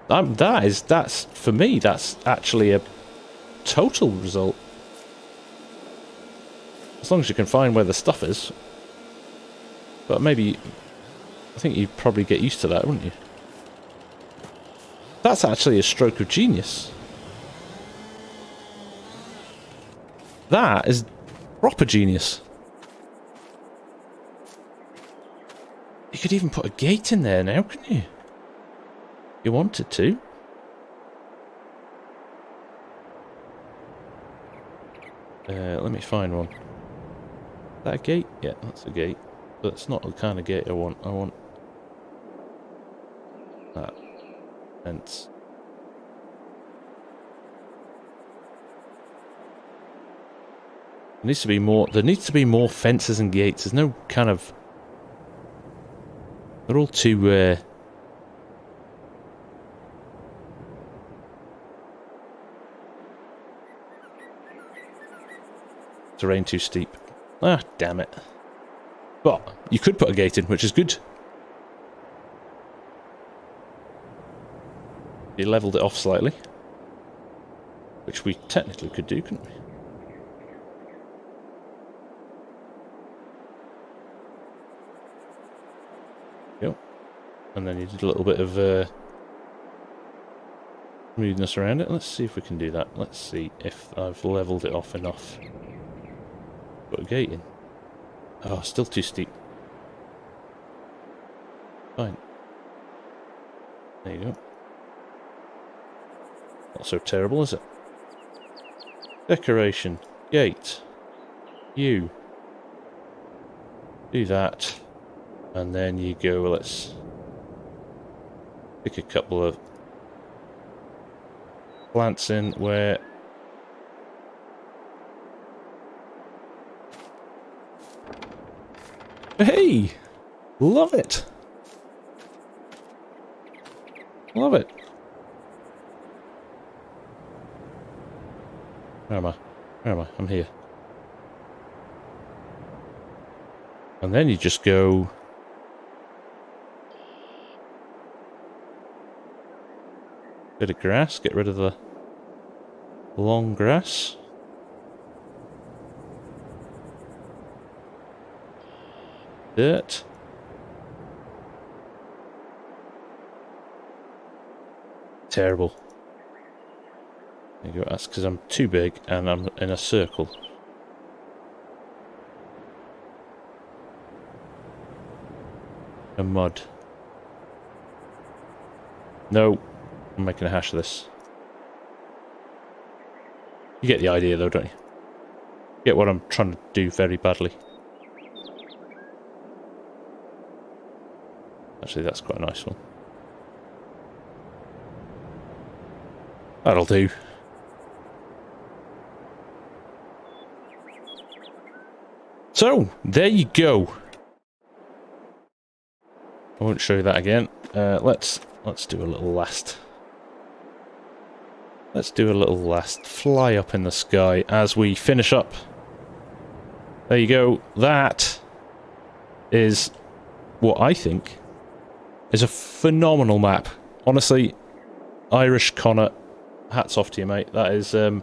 That's for me. That's actually a total result. As long as you can find where the stuff is. But maybe, I think you'd probably get used to that, wouldn't you? That's actually a stroke of genius. That is proper genius. You could even put a gate in there now, couldn't you? If you wanted to. Let me find one. Is that a gate? Yeah, that's a gate. But it's not the kind of gate I want. I want that fence. There needs to be more. There needs to be more fences and gates. There's no kind of. They're all too. Terrain too steep. Ah, damn it. But you could put a gate in, which is good. You levelled it off slightly. Which we technically could do, couldn't we? Yep. And then you did a little bit of smoothness around it. Let's see if we can do that. Let's see if I've levelled it off enough. Put a gate in. Oh, still too steep. Fine. There you go. Not so terrible, is it? Decoration. Gate. You. Do that. And then you go, let's pick a couple of plants in where... Hey! Love it! Love it! Where am I? Where am I? I'm here. And then you just go... Bit of grass, get rid of the... long grass. Dirt. Terrible. There you go. That's because I'm too big and I'm in a circle. And mud. No. I'm making a hash of this. You get the idea though, don't you? Get what I'm trying to do very badly. Actually, that's quite a nice one. That'll do. So, there you go. I won't show you that again. Let's do a little last. Let's do a little last fly up in the sky as we finish up. There you go. That is what I think is a phenomenal map. Honestly, Irish Conor, hats off to you, mate. That is a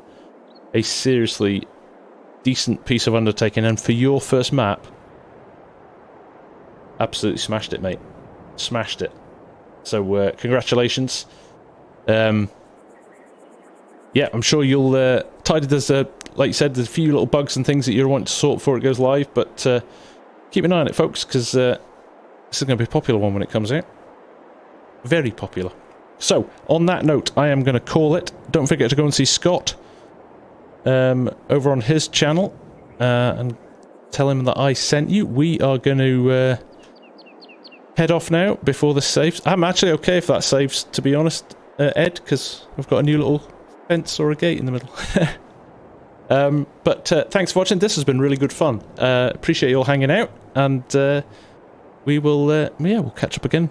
seriously decent piece of undertaking, and for your first map, absolutely smashed it, mate. Smashed it. So congratulations. Yeah, I'm sure you'll tidy. There's like you said, there's a few little bugs and things that you'll want to sort before it goes live, but keep an eye on it, folks, because this is going to be a popular one when it comes out. Very popular. So, on that note, I am going to call it. Don't forget to go and see Scott over on his channel and tell him that I sent you. We are going to head off now before this saves. I'm actually okay if that saves, to be honest, Ed, because I've got a new little fence or a gate in the middle. But thanks for watching. This has been really good fun. Appreciate you all hanging out, and we will, yeah, we'll catch up again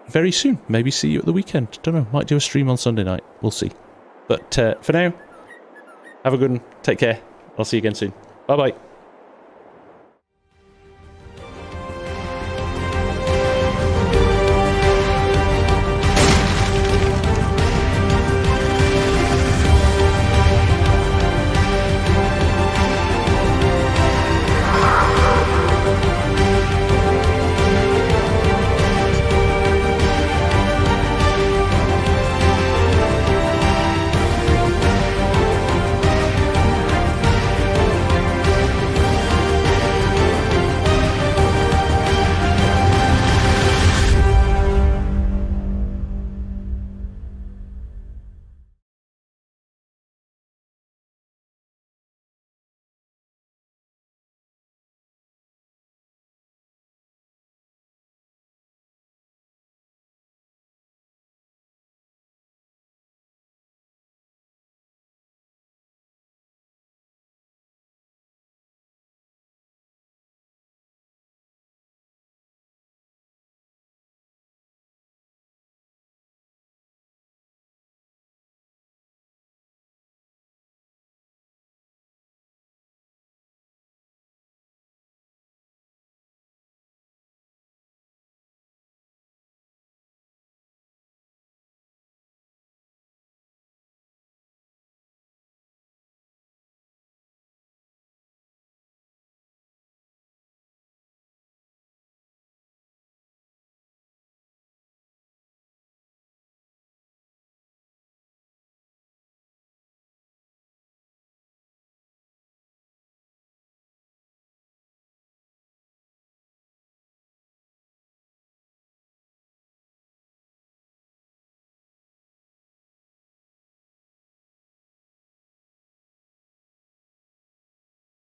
very soon. Maybe see you at the weekend. Don't know. Might do a stream on Sunday night. We'll see. But for now, have a good one. Take care. I'll see you again soon. Bye-bye.